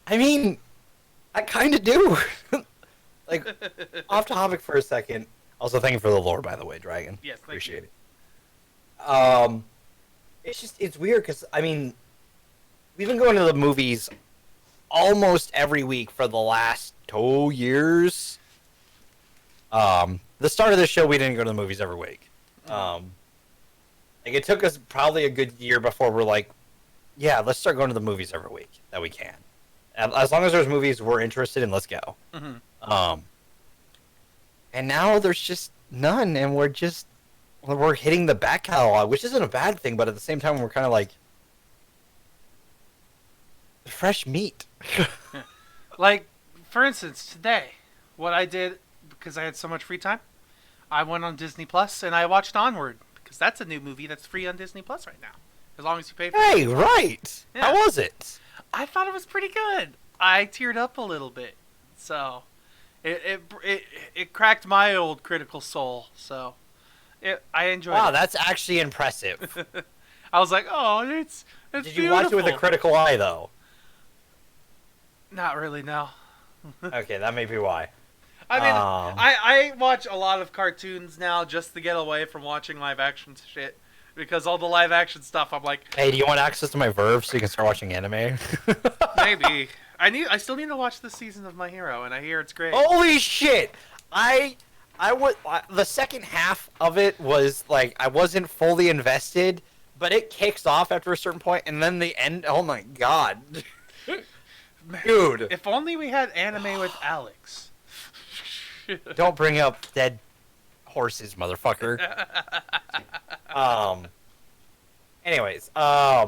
I mean, I kind of do. Like, off topic for a second. Also, thank you for the lore, by the way, Dragon. Yes, thank Appreciate you. it. It's weird because, I mean, we've been going to the movies almost every week for the last 2 years. The start of the show, we didn't go to the movies every week. Like it took us probably a good year before we're like, yeah, let's start going to the movies every week that we can. As long as there's movies we're interested in, let's go. And now there's just none, and we're hitting the back catalog, which isn't a bad thing, but at the same time, we're kind of like fresh meat. Like, for instance, today, what I did, because I had so much free time, I went on Disney Plus and I watched Onward, because that's a new movie that's free on Disney Plus right now, as long as you pay for it. Hey, right. Yeah. How was it? I thought it was pretty good. I teared up a little bit, so it cracked my old critical soul. So I enjoyed it. Wow, that's actually impressive. I was like, oh, it's Did you beautiful. watch it with a critical eye, though? Not really, no. Okay, that may be why. I mean, I watch a lot of cartoons now just to get away from watching live action shit. Because all the live action stuff, I'm like, Hey, do you want access to my Verve so you can start watching anime? maybe. I still need to watch this season of My Hero, and I hear it's great. Holy shit! The second half of it was like I wasn't fully invested, but it kicks off after a certain point, and then the end. Oh my god, dude! If only we had anime with Alex. Don't bring up dead horses, motherfucker. Anyways, back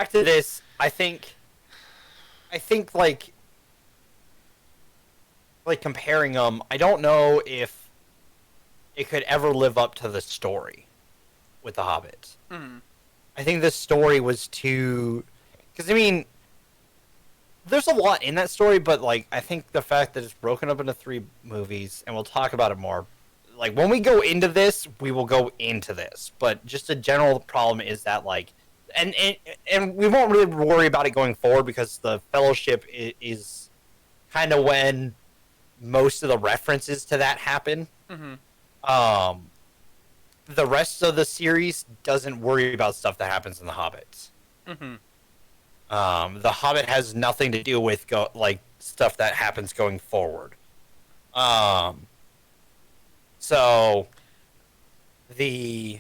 to this. I think like comparing them, I don't know if it could ever live up to the story with the Hobbit. Mm-hmm. I think the story was too, because I mean, there's a lot in that story, but like I think the fact that it's broken up into 3 movies, and we'll talk about it more. Like when we go into this, we will go into this. But just a general problem is that like, and we won't really worry about it going forward because the Fellowship is kind of when most of the references to that happen. Mm-hmm. The rest of the series doesn't worry about stuff that happens in The Hobbit. Mm-hmm. The Hobbit has nothing to do with like stuff that happens going forward. So the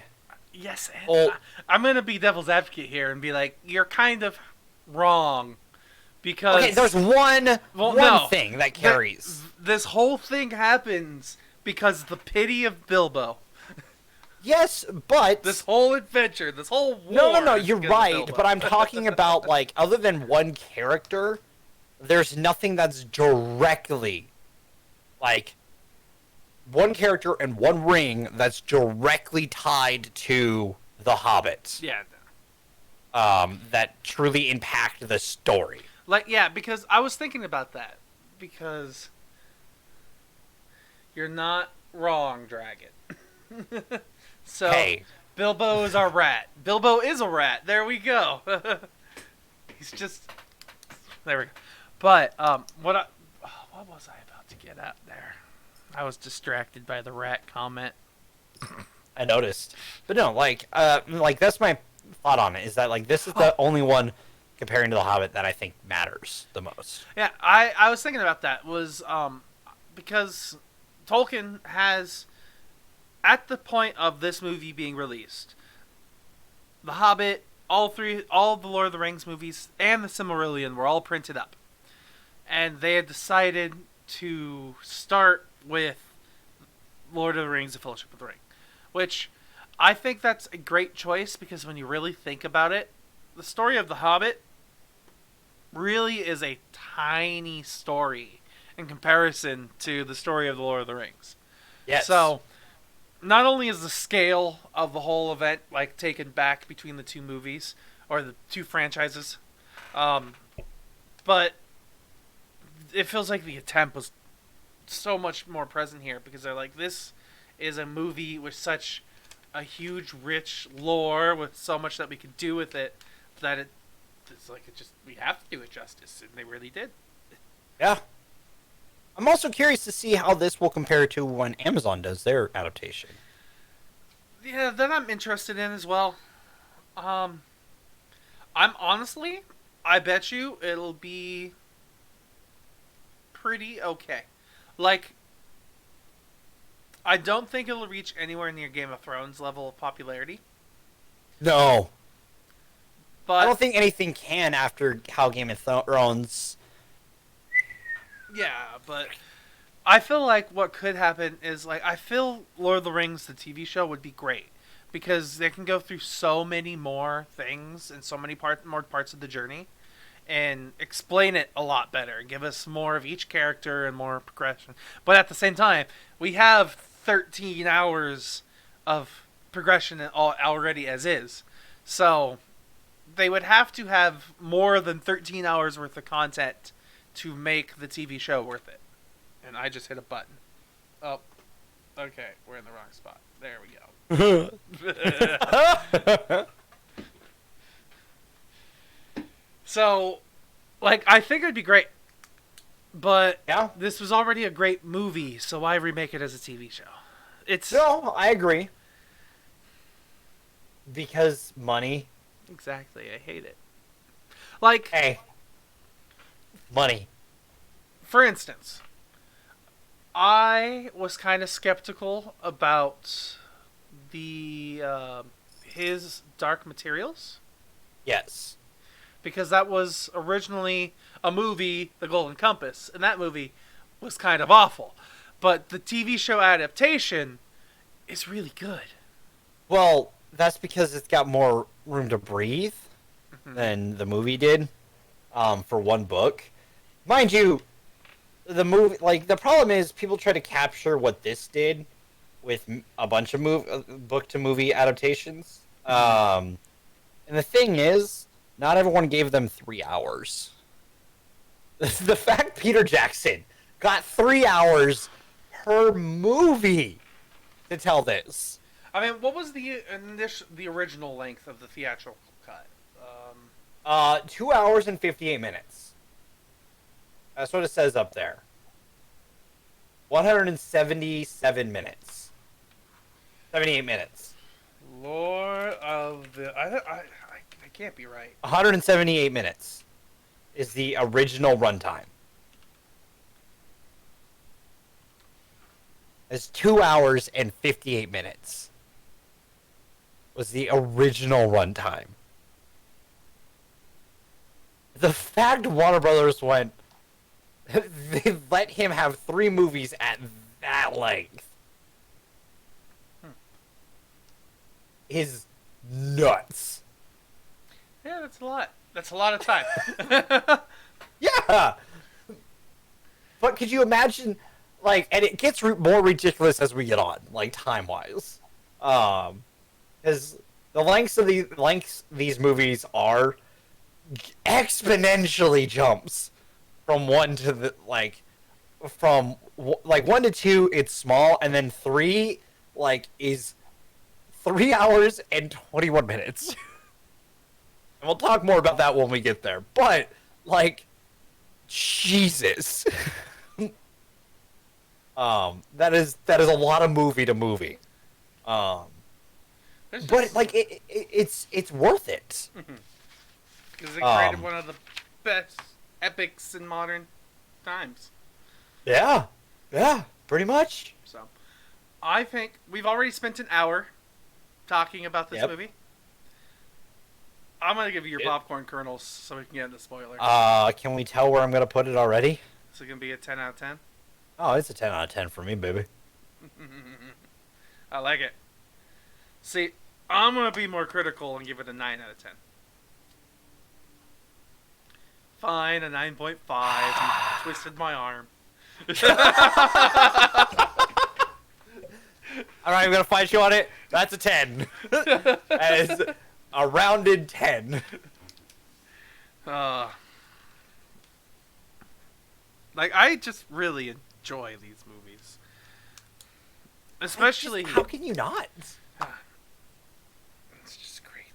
yes, and I'm gonna be devil's advocate here and be like, you're kind of wrong because okay, there's one thing that carries. This whole thing happens because the pity of Bilbo. Yes, but this whole adventure, this whole war. No, you're right. But I'm talking about like other than one character, there's nothing that's directly like one character and one ring that's directly tied to the Hobbit. Yeah. That truly impact the story. Like, yeah, because I was thinking about that. Because you're not wrong, Dragon. So, hey. Bilbo is our rat. Bilbo is a rat. There we go. He's just... There we go. But, what was I about to get at there? I was distracted by the rat comment. I noticed. But no, like that's my thought on it, is that like this is the only one comparing to The Hobbit that I think matters the most. Yeah, I was thinking about that was because Tolkien has, at the point of this movie being released, The Hobbit, all the Lord of the Rings movies, and the Silmarillion were all printed up. And they had decided to start with Lord of the Rings, The Fellowship of the Ring. Which, I think that's a great choice, because when you really think about it, the story of The Hobbit really is a tiny story in comparison to the story of the Lord of the Rings. Yes. So, not only is the scale of the whole event like taken back between the 2 movies or the 2 franchises, but it feels like the attempt was so much more present here because they're like, this is a movie with such a huge, rich lore with so much that we can do with it that it's like we have to do it justice, and they really did. Yeah. I'm also curious to see how this will compare to when Amazon does their adaptation. Yeah, that I'm interested in as well. I bet you it'll be pretty okay. Like, I don't think it'll reach anywhere near Game of Thrones level of popularity. No. But I don't think anything can after how Game of Thrones... Yeah, but I feel like what could happen is, like, I feel Lord of the Rings, the TV show, would be great. Because they can go through so many more things and so many more parts of the journey. And explain it a lot better. Give us more of each character and more progression. But at the same time, we have 13 hours of progression already as is. So they would have to have more than 13 hours worth of content to make the TV show worth it. And I just hit a button. Oh, okay. We're in the wrong spot. There we go. So, like, I think it'd be great. But yeah, this was already a great movie, so why remake it as a TV show? No, I agree. Because money. Exactly, I hate it. Like, hey, money. For instance, I was kind of skeptical about his Dark Materials. Yes. Because that was originally a movie, The Golden Compass, and that movie was kind of awful. But the TV show adaptation is really good. Well, that's because it's got more room to breathe than the movie did, for one book. Mind you, the movie, like, the problem is people try to capture what this did with a bunch of book-to-movie adaptations. And the thing is, not everyone gave them 3 hours. The fact Peter Jackson got 3 hours per movie to tell this. I mean, what was the original length of the theatrical cut? 2 hours and 58 minutes. That's what it says up there. 177 minutes. 78 minutes. Lord of the... I can't be right. 178 minutes is the original runtime. It's 2 hours and 58 minutes. Was the original runtime. The fact Warner Brothers went, they let him have 3 movies at that length is nuts. Yeah, that's a lot. That's a lot of time. Yeah. But could you imagine, like, and it gets more ridiculous as we get on, like, time-wise. Because the lengths of these movies are exponentially jumps from 1 to the, like, from, like, 1 to 2, it's small, and then 3, like, is 3 hours and 21 minutes. And we'll talk more about that when we get there. But, like, Jesus. That is a lot of movie to movie. But like it's worth it. Because it created one of the best epics in modern times. Yeah, pretty much. So, I think we've already spent an hour talking about this movie. I'm gonna give you your popcorn kernels so we can get into spoilers. Can we tell where I'm gonna put it already? Is it gonna be a 10 out of 10? Oh, it's a 10 out of 10 for me, baby. I like it. See, I'm gonna be more critical and give it a 9 out of 10. Fine, a 9.5. You twisted my arm. Alright, I'm gonna fight you on it. That's a 10. That is a rounded 10. Like, I just really enjoy these movies. Especially... How can you not? It's just great.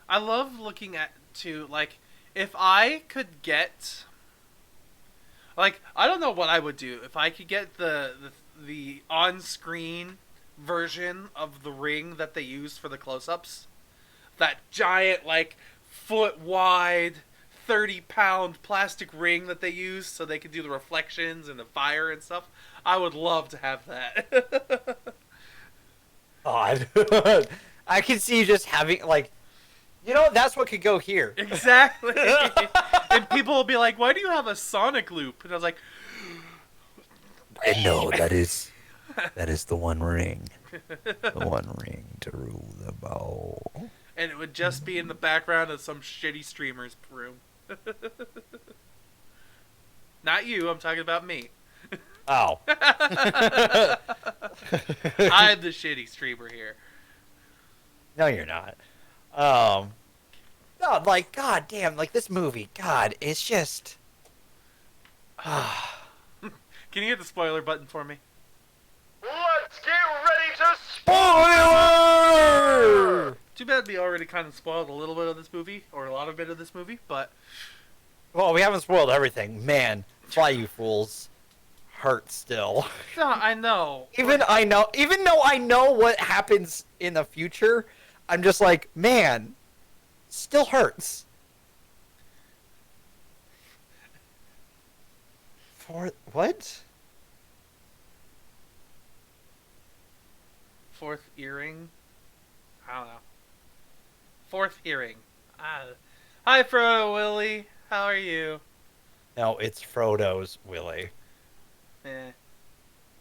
I love looking at, too, like, if I could get... Like, I don't know what I would do if I could get the on-screen version of the ring that they used for the close-ups. That giant, like, foot-wide, 30-pound plastic ring that they used so they could do the reflections and the fire and stuff. I would love to have that. Odd. I can see you just having, like, you know, that's what could go here. Exactly. And people will be like, why do you have a sonic loop? And I was like... And no, that is the one ring. The one ring to rule them all. And it would just be in the background of some shitty streamer's room. Not you, I'm talking about me. Oh. I'm the shitty streamer here. No, you're not. No, like, god damn, like, this movie, god, it's just... Can you hit the spoiler button for me? Let's get ready to Spoiler! Too bad we already kind of spoiled a little bit of this movie, or a lot of bit of this movie, but... Well, we haven't spoiled everything. Man, fly you fools. Hurt still. No, I know. Even though I know what happens in the future, I'm just like, man, still hurts. For what? Fourth earring? I don't know. Fourth earring. Hi, Frodo Willie. How are you? No, it's Frodo's Willie. Eh.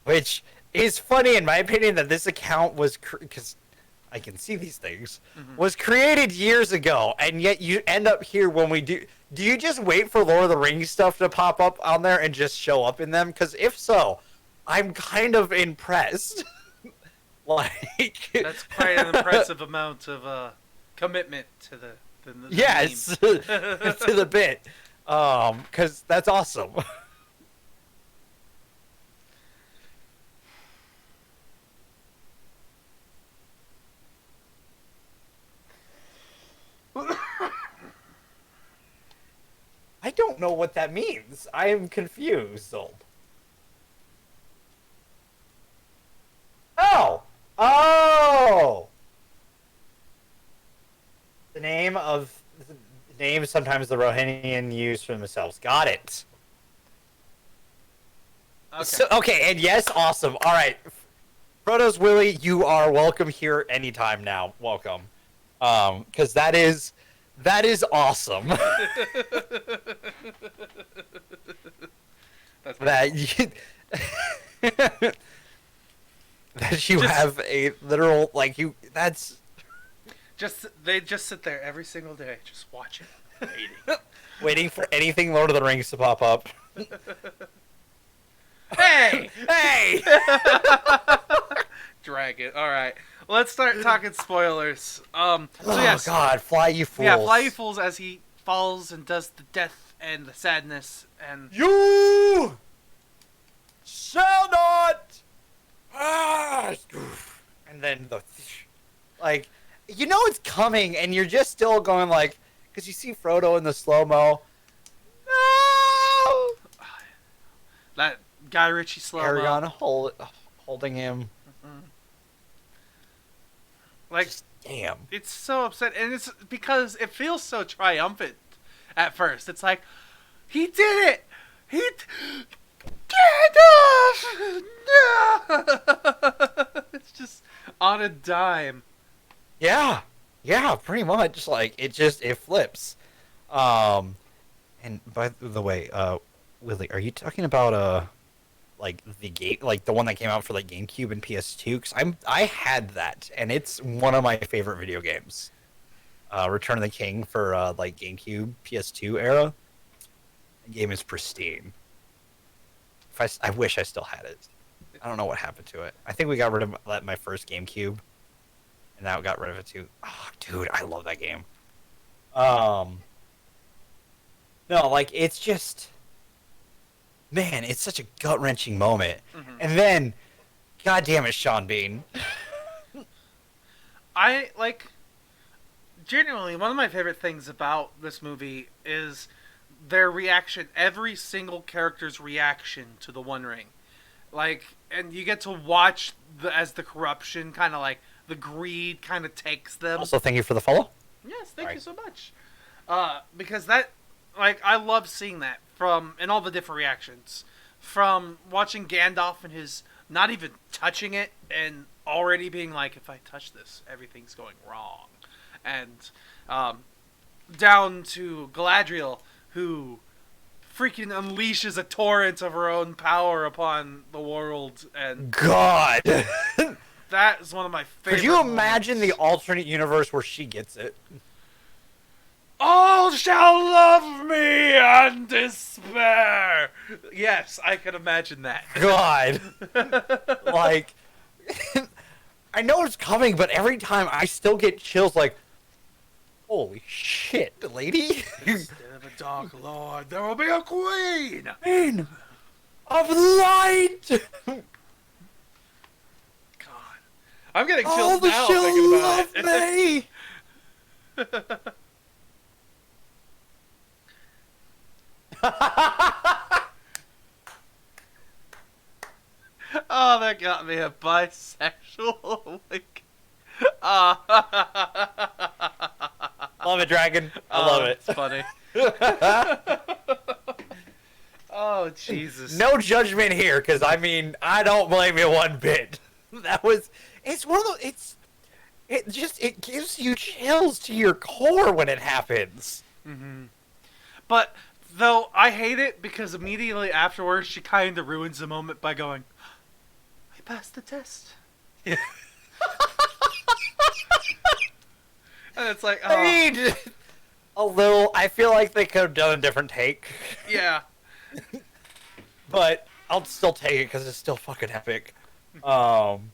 Which is funny in my opinion that this account was, because I can see these things, was created years ago, and yet you end up here when we do. Do you just wait for Lord of the Rings stuff to pop up on there and just show up in them? Because if so, I'm kind of impressed. Like, that's quite an impressive amount of commitment to the yes, to the bit. Because that's awesome. I don't know what that means. I am confused. Oh! Oh! The name sometimes the Rohinian use for themselves. Got it. Okay. Okay, and yes, awesome. All right. Frodo's Willie, you are welcome here anytime now. Welcome. Because that is awesome. That's that you, that you have a literal that's they just sit there every single day, just watching, waiting. waiting for anything Lord of the Rings to pop up. Hey! Hey! Drag it. All right. Let's start talking spoilers. So Oh yes, God, fly you fools! yeah, Fly You Fools as he falls and does the death and the sadness and You shall not pass. And then it's coming, and you're just still going because you see Frodo in the slow mo. No. that Guy Ritchie slow mo. Aragon holding him. Like, Just, damn. it's so upset, and it's because it feels so triumphant at first. It's like, he did it! Gandalf! No! It's just on a dime. Yeah, pretty much. It flips. And by the way, Willie, are you talking about the game, the one that came out for GameCube and PS2? Because I had that, and it's one of my favorite video games. Return of the King for GameCube, PS2 era. The game is pristine. I wish I still had it. I don't know what happened to it. I think we got rid of my first GameCube, and now got rid of it too. Oh, dude, I love that game. No, it's just, man, it's such a gut-wrenching moment. Mm-hmm. And then, god damn it, Sean Bean. Genuinely, one of my favorite things about this movie is their reaction, every single character's reaction to the One Ring. And you get to watch as the corruption the greed kind of takes them. Also, thank you for the follow. Yes, thank you so much. Because that, I love seeing that and all the different reactions. From watching Gandalf and his not even touching it and already being if I touch this, everything's going wrong. And down to Galadriel, who freaking unleashes a torrent of her own power upon the world. And God! that is one of my favorite Could you imagine moments. the alternate universe where she gets it? All shall love me and despair. Yes, I could imagine that. God. I know it's coming, but every time I still get chills holy shit, lady. Instead of a Dark Lord, there will be a queen. Queen of light. God. I'm getting chills All the now shall thinking love about me. Oh, that got me a bisexual. Love it, Dragon. I love it. It's funny. Oh, Jesus. No judgment here, because I don't blame you one bit. It's one of those, it gives you chills to your core when it happens. Mm-hmm. But, though, I hate it because immediately afterwards she kind of ruins the moment by going, I passed the test. Yeah. And it's like, oh. I feel like they could have done a different take. Yeah. But I'll still take it because it's still fucking epic. And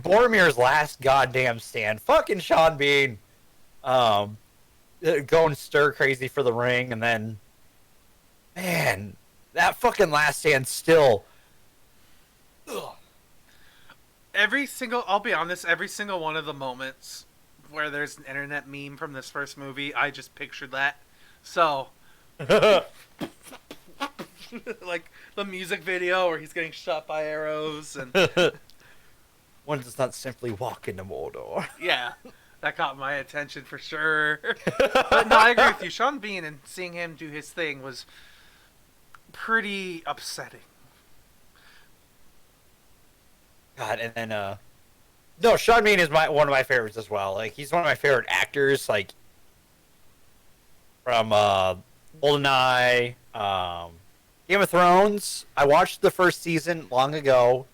Boromir's last goddamn stand, fucking Sean Bean, going stir crazy for the ring, and then Man, that fucking last stand still. Ugh. I'll be honest, every single one of the moments where there's an internet meme from this first movie, I just pictured that. So, like the music video where he's getting shot by arrows and One does not simply walk into Mordor. yeah, that caught my attention for sure. But no, I agree with you. Sean Bean and seeing him do his thing was pretty upsetting. God, and then no, Sean Bean is one of my favorites as well. Like he's one of my favorite actors. Like from GoldenEye, Game of Thrones. I watched the first season long ago,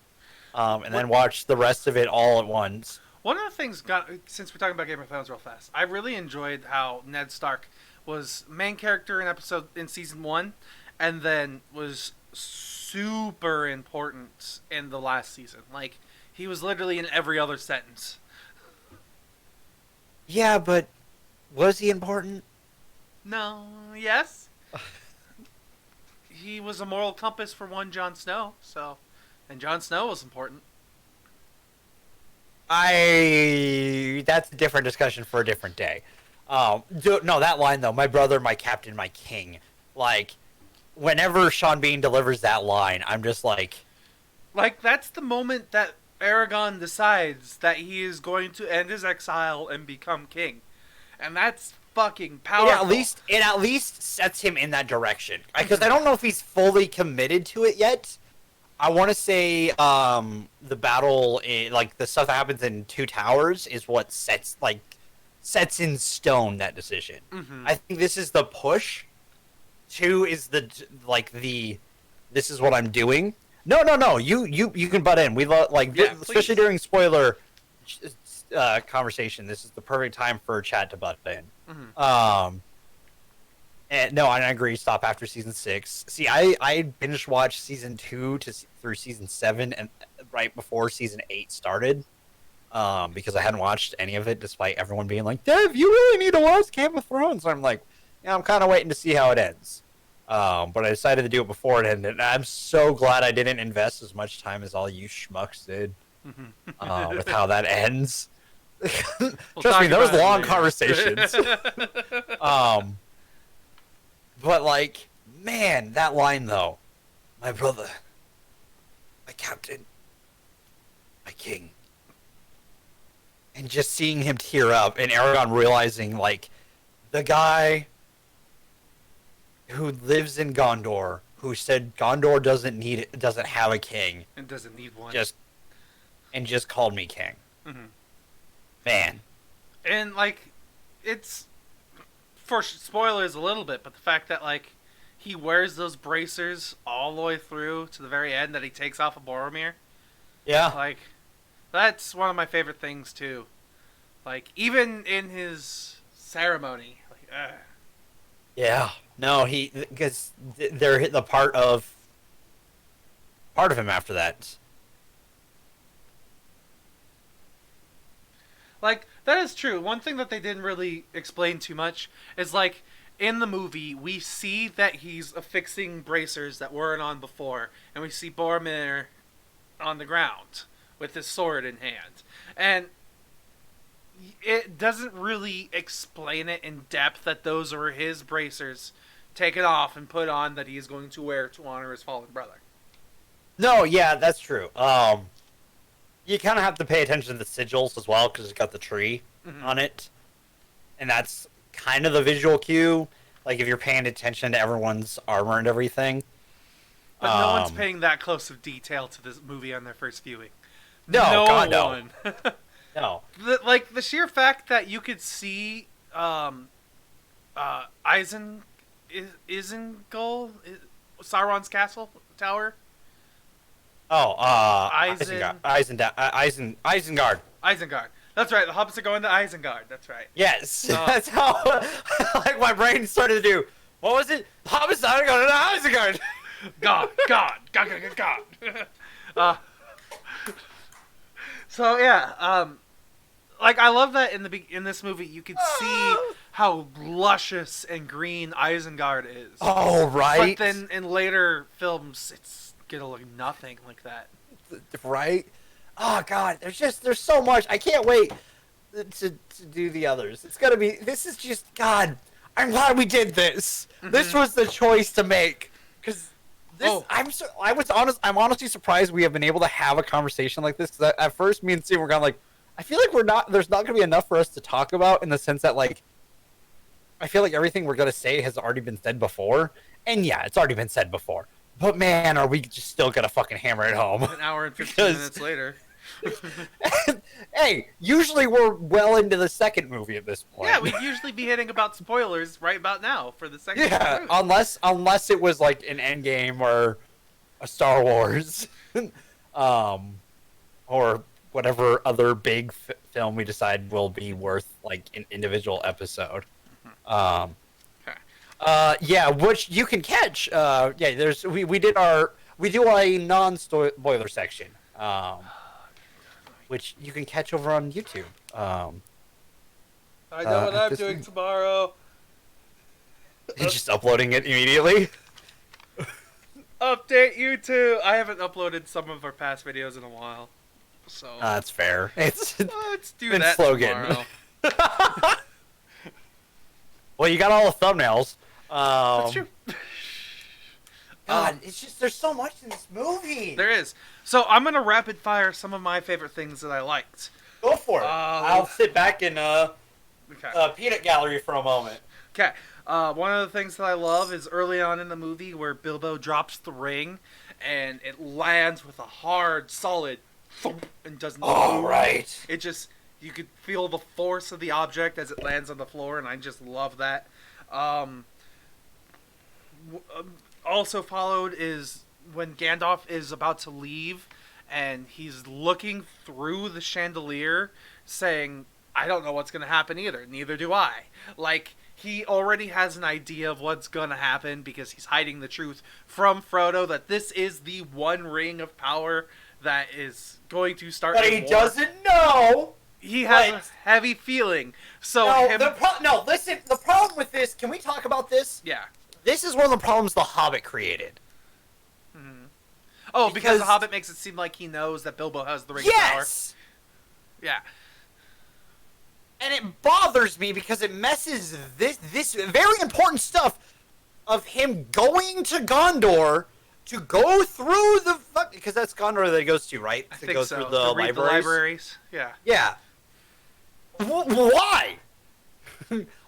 and then watched the rest of it all at once. One of the things, since we're talking about Game of Thrones real fast, I really enjoyed how Ned Stark was main character in season 1, and then was super important in the last season. Like, he was literally in every other sentence. Yeah, but was he important? No, yes. He was a moral compass for one Jon Snow, and Jon Snow was important. That's a different discussion for a different day. No, that line though, my brother, my captain, my king. Like, whenever Sean Bean delivers that line, I'm just like, that's the moment that Aragorn decides that he is going to end his exile and become king, and that's fucking powerful. It at least sets him in that direction. Because I don't know if he's fully committed to it yet. I want to say the battle, the stuff that happens in Two Towers is what sets in stone that decision. Mm-hmm. I think this is the push. 2 is this is what I'm doing. No. You can butt in. Especially during spoiler conversation. This is the perfect time for chat to butt in. Mm-hmm. And I agree. Stop after season 6. See, I binge watched season 2 through season 7, and right before season 8 started, because I hadn't watched any of it, despite everyone being like, "Dev, you really need to watch Game of Thrones." So I'm like, yeah, I'm kind of waiting to see how it ends. But I decided to do it before it ended, and I'm so glad I didn't invest as much time as all you schmucks did with how that ends. Trust me, those long conversations. But man, that line though, my brother, my captain, my king, and just seeing him tear up, and Aragorn realizing the guy who lives in Gondor, who said Gondor doesn't have a king, and doesn't need one, just called me king. Mm-hmm. Man, and it's. For spoilers a little bit, but the fact that he wears those bracers all the way through to the very end, that he takes off of Boromir, yeah, that's one of my favorite things too. Even in his ceremony, yeah, no, because they're the part of him after that. That is true. One thing that they didn't really explain too much is, in the movie, we see that he's affixing bracers that weren't on before, and we see Boromir on the ground with his sword in hand. And it doesn't really explain it in depth that those are his bracers taken off and put on that he is going to wear to honor his fallen brother. No, yeah, that's true. You kind of have to pay attention to the sigils as well, because it's got the tree on it. And that's kind of the visual cue. If you're paying attention to everyone's armor and everything. But no one's paying that close of detail to this movie on their first viewing. No, God, no. One. No. The sheer fact that you could see Isengard, Sauron's castle tower. Oh, Isengard. Isengard. That's right. The hobbits are going to Isengard. That's right. Yes, that's how my brain started to do. What was it? The hobbits are going to Isengard. God. So yeah, like I love that in this movie you can see how luscious and green Isengard is. Oh, right. But then in later films, it's gonna look nothing like that. Right? Oh God, there's so much. I can't wait to do the others. It's gonna be. This is just God. I'm glad we did this. Mm-hmm. This was the choice to make because this. Oh. I'm honestly surprised we have been able to have a conversation like this. Because at first, me and Steve were kind of like, I feel like there's not gonna be enough for us to talk about in the sense that like, I feel like everything we're gonna say has already been said before, and yeah, it's already been said before. But man, are we just still gonna fucking hammer it home? An hour and 15 minutes later. Hey, usually we're well into the second movie at this point. Yeah, we'd usually be hitting about spoilers right about now for the second Yeah, movie. unless it was like an Endgame or a Star Wars, or whatever other big film we decide will be worth like an individual episode. Yeah, which you can catch. Yeah, we do a non-spoiler section, which you can catch over on YouTube. I know what I'm doing tomorrow. You're just uploading it immediately. Update YouTube. I haven't uploaded some of our past videos in a while, so That's fair. Let's do been that slogan. tomorrow. Well, you got all the thumbnails. That's true. God, it's just there's so much in this movie. There is. So I'm gonna rapid fire some of my favorite things that I liked. Go for it. I'll sit back in peanut gallery for a moment. Okay. One of the things that I love is early on in the movie where Bilbo drops the ring, and it lands with a hard, solid thump and doesn't move. Right. It just, you could feel the force of the object as it lands on the floor, and I just love that. Also followed is when Gandalf is about to leave, and he's looking through the chandelier, saying, "I don't know what's going to happen either. Neither do I." Like, he already has an idea of what's going to happen because he's hiding the truth from Frodo that this is the one ring of power that is going to start. But he doesn't know. He has a heavy feeling. So listen. The problem with this. Can we talk about this? Yeah. This is one of the problems The Hobbit created. Mm-hmm. Oh, because The Hobbit makes it seem like he knows that Bilbo has the ring of power. Yes. Yeah. And it bothers me because it messes this very important stuff of him going to Gondor to go through the because that's Gondor that he goes to, right? I to think go so. through the to read the libraries. Yeah. Yeah. Why?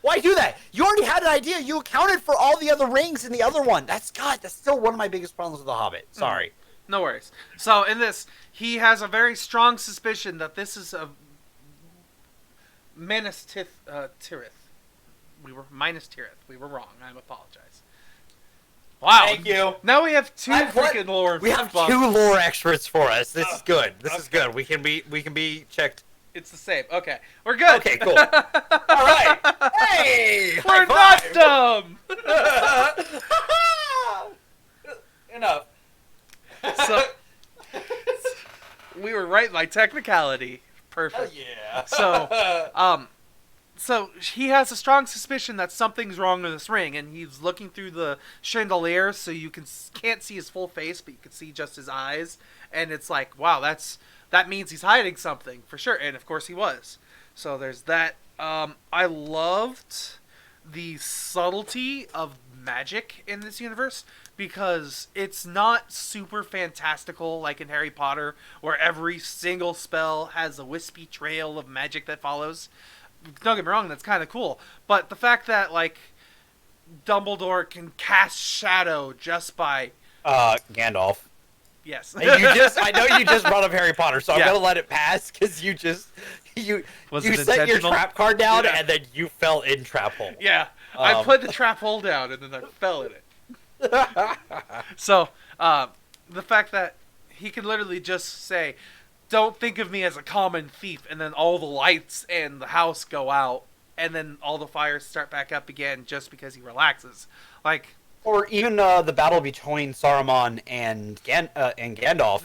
Why do that? You already had an idea. You accounted for all the other rings in the other one. That's still one of my biggest problems with The Hobbit. Sorry. No worries. So in this, he has a very strong suspicion that this is a Minas Tirith. We were Minas Tirith. We were wrong. I apologize. Wow. Thank you. Now we have two freaking lore. We have two lore experts for us. This is good. This is good. We can be checked. It's the same. Okay. We're good. Okay, cool. All right. Hey! We're not dumb! Enough. So, we were right by technicality. Perfect. Yeah. So he has a strong suspicion that something's wrong with this ring, and he's looking through the chandelier so you can't see his full face, but you can see just his eyes, and it's like, wow, that means he's hiding something for sure, and of course he was. So there's that. I loved the subtlety of magic in this universe because it's not super fantastical like in Harry Potter, where every single spell has a wispy trail of magic that follows. Don't get me wrong, that's kind of cool. But the fact that, like, Dumbledore can cast shadow just by... Gandalf. Yes. I know you just brought up Harry Potter, so I'm gonna let it pass because you set your trap card down and then you fell in trap hole. Yeah, I put the trap hole down and then I fell in it. So, the fact that he can literally just say, "Don't think of me as a common thief," and then all the lights and the house go out, and then all the fires start back up again just because he relaxes. Like, or even the battle between Saruman and Gandalf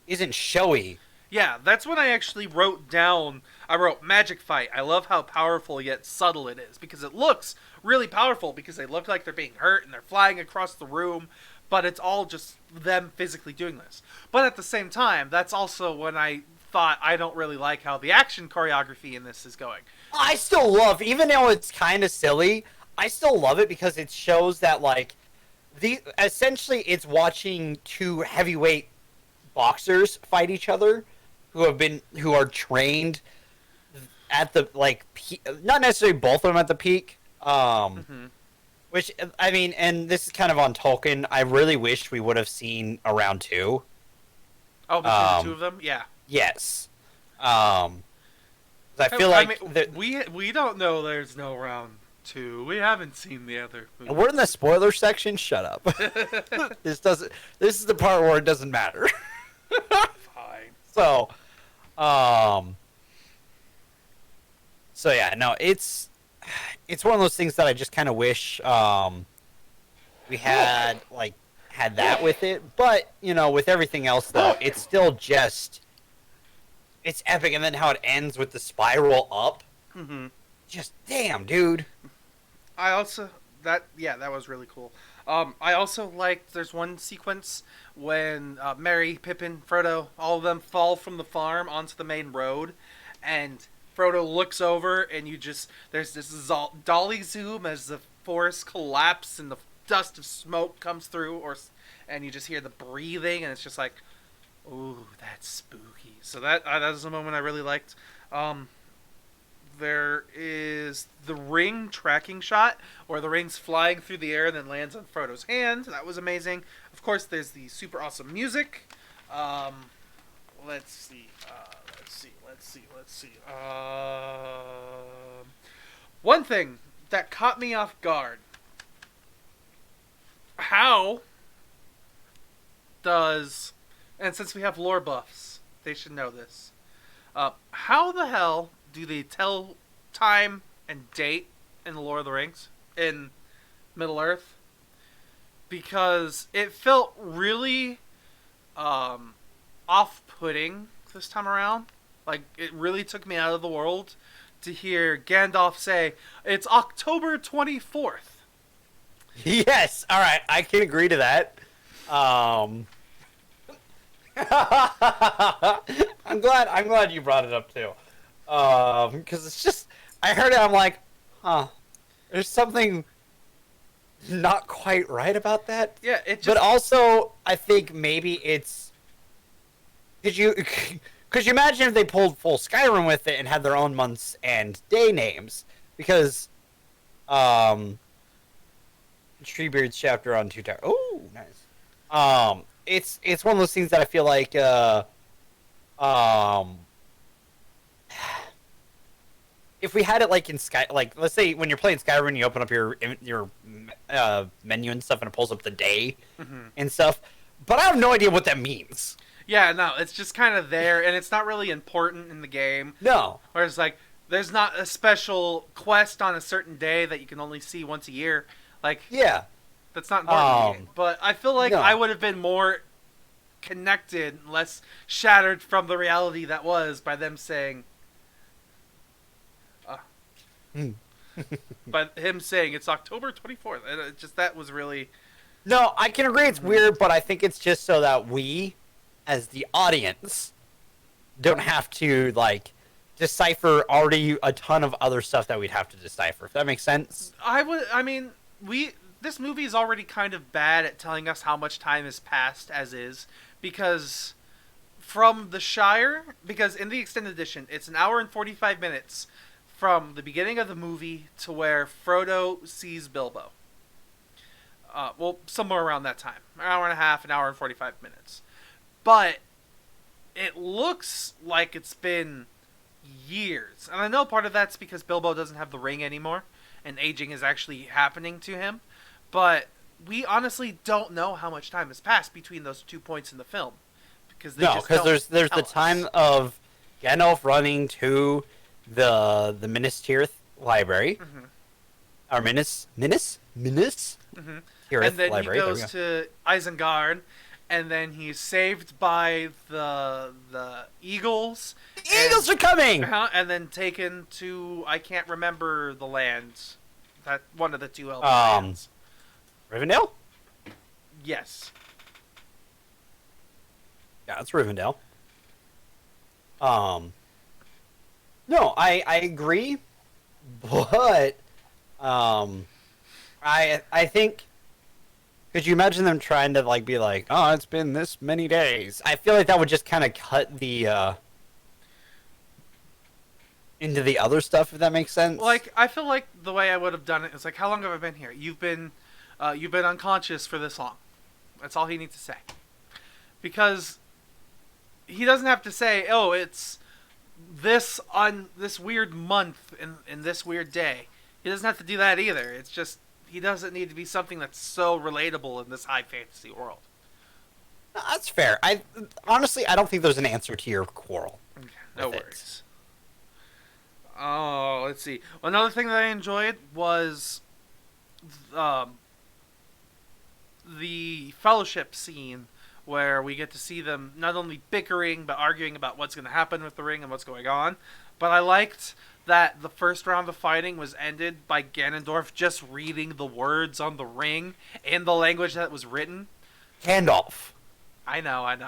isn't showy. Yeah, that's when I actually wrote down. I wrote magic fight. I love how powerful yet subtle it is because it looks really powerful because they look like they're being hurt and they're flying across the room, but it's all just them physically doing this. But at the same time, that's also when I thought I don't really like how the action choreography in this is going. I still love, even though it's kind of silly, I still love it because it shows that like essentially it's watching two heavyweight boxers fight each other who are trained at the like not necessarily both of them at the peak. Which I mean, and this is kind of on Tolkien. I really wish we would have seen a round two. Oh, between the two of them, yeah. Yes. I feel like we don't know. There's no round two. We haven't seen the other movies. We're in the spoiler section. Shut up. This is the part where it doesn't matter. Fine. So yeah, no, it's one of those things that I just kind of wish we had that with it. But with everything else though, it's still just it's epic. And then how it ends with the spiral up. Mm-hmm. Just damn, dude. I also that was really cool. I also liked there's one sequence when Merry, Pippin, Frodo, all of them fall from the farm onto the main road, and Frodo looks over, and there's this dolly zoom as the forest collapses and the dust of smoke comes through, and you just hear the breathing, and it's just like, ooh, that's spooky. So that was a moment I really liked. There is the ring tracking shot where the ring's flying through the air and then lands on Frodo's hand. That was amazing. Of course, there's the super awesome music. Let's see. One thing that caught me off guard. How does, and since we have lore buffs, they should know this. How the hell do they tell time and date in the Lord of the Rings in Middle Earth? Because it felt really off-putting this time around. Like, it really took me out of the world to hear Gandalf say, it's October 24th. Yes, all right, I can agree to that. I'm glad you brought it up too. Because it's just, I heard it, I'm like, there's something not quite right about that. Yeah, it just... But also, I think maybe it's, could you imagine if they pulled full Skyrim with it and had their own months and day names? Because, Treebeard's chapter on Two Towers. Oh, nice. It's one of those things that I feel like, if we had it like in let's say when you're playing Skyrim, you open up your menu and stuff, and it pulls up the day and stuff. But I have no idea what that means. Yeah, no, it's just kind of there, and it's not really important in the game. No. Whereas, like, there's not a special quest on a certain day that you can only see once a year. Like, yeah, that's not important in the game. But I feel like I would have been more connected, less shattered from the reality that was by them saying, by him saying it's October 24th. And it just, that was really... No, I can agree it's weird, but I think it's just so that we, as the audience, don't have to, like, decipher already a ton of other stuff that we'd have to decipher, if that makes sense. This movie is already kind of bad at telling us how much time has passed as is, because from the Shire, because in the extended edition, it's an hour and 45 minutes from the beginning of the movie to where Frodo sees Bilbo. Well, somewhere around that time. An hour and a half, an hour and 45 minutes. But it looks like it's been years. And I know part of that's because Bilbo doesn't have the ring anymore, and aging is actually happening to him. But we honestly don't know how much time has passed between those 2 points in the film. Because there's the time of Gandalf running to the Minas Tirith library. Or Minas? And then library. he goes to Isengard, and then he's saved by the eagles. The Eagles are coming! And then taken to, I can't remember the lands. That one of the two elven lands. Rivendell? Yes. Yeah, it's Rivendell. No, I agree, but I think, could you imagine them trying to like be like, oh, it's been this many days? I feel like that would just kind of cut the into the other stuff, if that makes sense. Like, I feel like the way I would have done it is like, how long have I been here? You've been unconscious for this long. That's all he needs to say. Because he doesn't have to say, oh, it's this on this weird month in this weird day. He doesn't have to do that either. It's just, he doesn't need to be something that's so relatable in this high fantasy world. That's fair. I honestly, I don't think there's an answer to your quarrel. Okay, no worries. Oh, let's see. Another thing that I enjoyed was the fellowship scene where we get to see them not only bickering but arguing about what's going to happen with the ring and what's going on. But I liked that the first round of fighting was ended by Ganondorf just reading the words on the ring in the language that was written. Gandalf. I know. I'm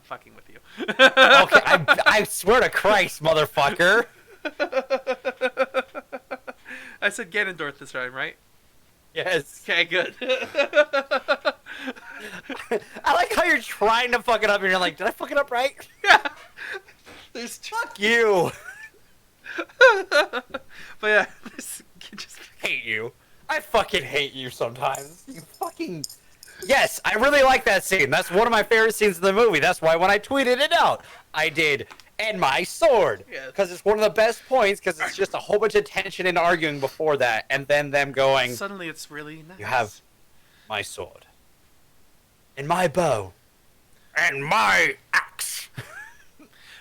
fucking with you. Okay, I swear to Christ, motherfucker. I said Ganondorf this time, right? Yes. Okay, good. I like how you're trying to fuck it up and you're like, did I fuck it up right? Yeah. There's Fuck you. But yeah, just hate you. I fucking hate you sometimes. You fucking... Yes, I really like that scene. That's one of my favorite scenes in the movie. That's why when I tweeted it out, I did, and my sword. Because it's one of the best points, because it's just a whole bunch of tension and arguing before that, and then them going... Suddenly it's really nice. You have my sword. And my bow. And my axe.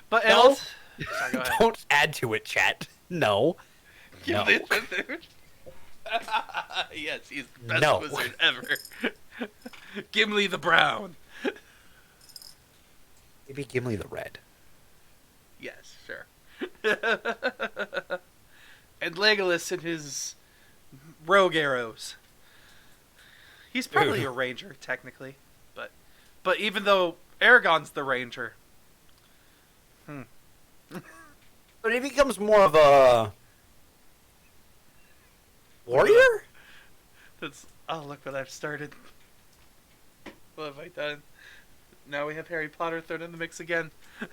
But no. else... Sorry, go ahead. Don't add to it, chat. No. No. Yes, he's the best wizard ever. Gimli the Brown. Maybe Gimli the Red. Yes, sure. And Legolas and his rogue arrows. He's probably a ranger, technically. But even though Aragorn's the ranger. But he becomes more of a... warrior? Oh, look what I've started. What have I done? Now we have Harry Potter thrown in the mix again.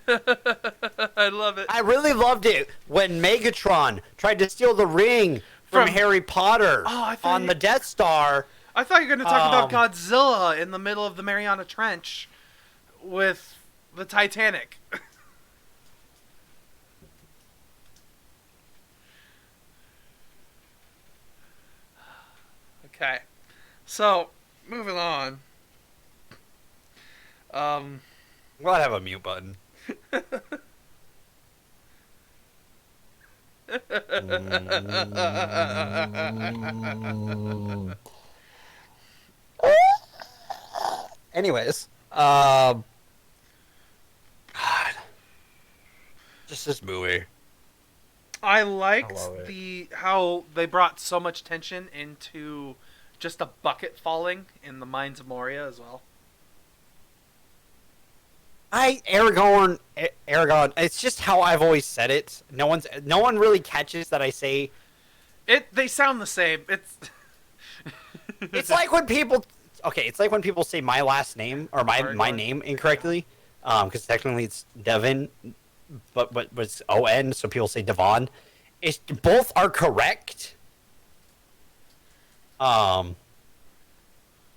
I love it. I really loved it when Megatron tried to steal the ring from Harry Potter on the Death Star. I thought you were going to talk about Godzilla in the middle of the Mariana Trench with the Titanic. Okay. So, moving on. Well, I have a mute button. Anyways, God, just this movie. I liked how they brought so much tension into just a bucket falling in the Mines of Moria as well. Aragorn, it's just how I've always said it. No one really catches that I say it. They sound the same. It's like when people say my last name or my name incorrectly, because technically it's Devin, but it's O-N, so people say Devon. It's both are correct.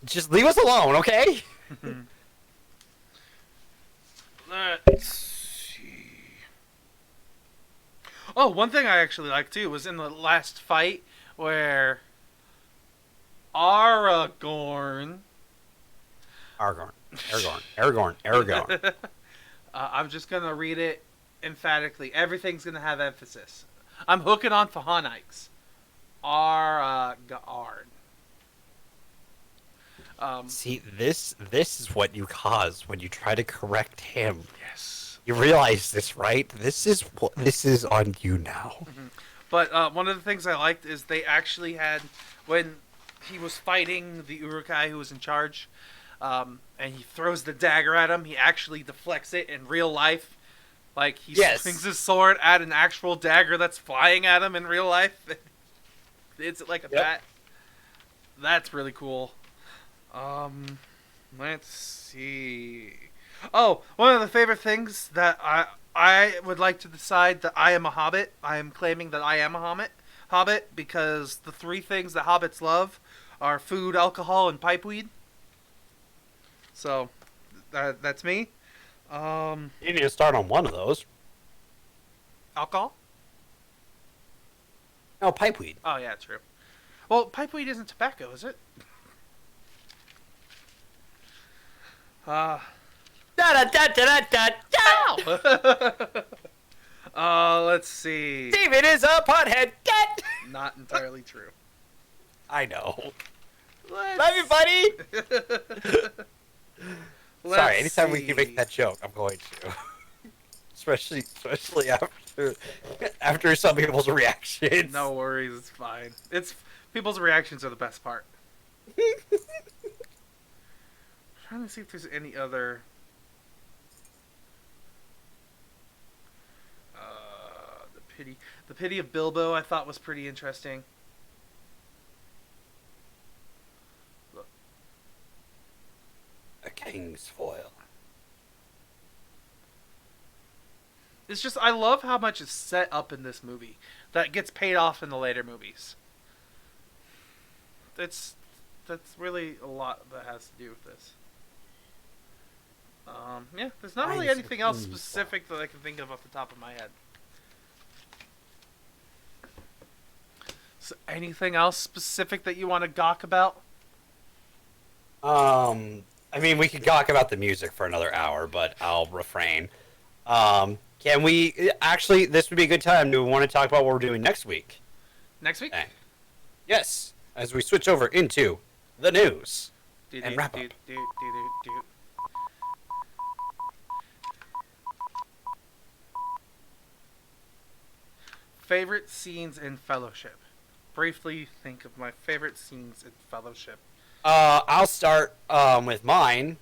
Just leave us alone, okay? Let's see. Oh, one thing I actually liked too was in the last fight where Aragorn. I'm just gonna read it emphatically. Everything's gonna have emphasis. I'm hooking on Fahanikes. Aragorn. See, this is what you cause when you try to correct him. Yes. You realize this, right? This is on you now. But one of the things I liked is they actually had, when he was fighting the Urukai who was in charge, and he throws the dagger at him, he actually deflects it in real life. Like, he swings his sword at an actual dagger that's flying at him in real life. It's like a bat. That's really cool. Let's see. Oh, one of the favorite things that I would like to decide that I am a hobbit. I am claiming that I am a hobbit because the three things that hobbits love are food, alcohol, and pipeweed. So, that's me. You need to start on one of those. Alcohol? No, pipeweed. Oh, yeah, true. Well, pipeweed isn't tobacco, is it? Da da da da da da. Let's see. David is a pothead. Get. Not entirely true. I know. Love you, buddy. Sorry, anytime we can make that joke, I'm going to. especially after some people's reactions. No worries, it's fine. People's reactions are the best part. I'm trying to see if there's any other. The pity of Bilbo I thought was pretty interesting. A king's foil. It's just, I love how much is set up in this movie that gets paid off in the later movies. That's really a lot that has to do with this. Yeah, there's not really anything else specific that I can think of off the top of my head. So, anything else specific that you want to gawk about? I mean, we could gawk about the music for another hour, but I'll refrain. Can we actually? This would be a good time. Do we want to talk about what we're doing next week? Next week? Okay. Yes, as we switch over into the news and wrap up. Favorite scenes in Fellowship. Briefly think of my favorite scenes in Fellowship. I'll start with mine.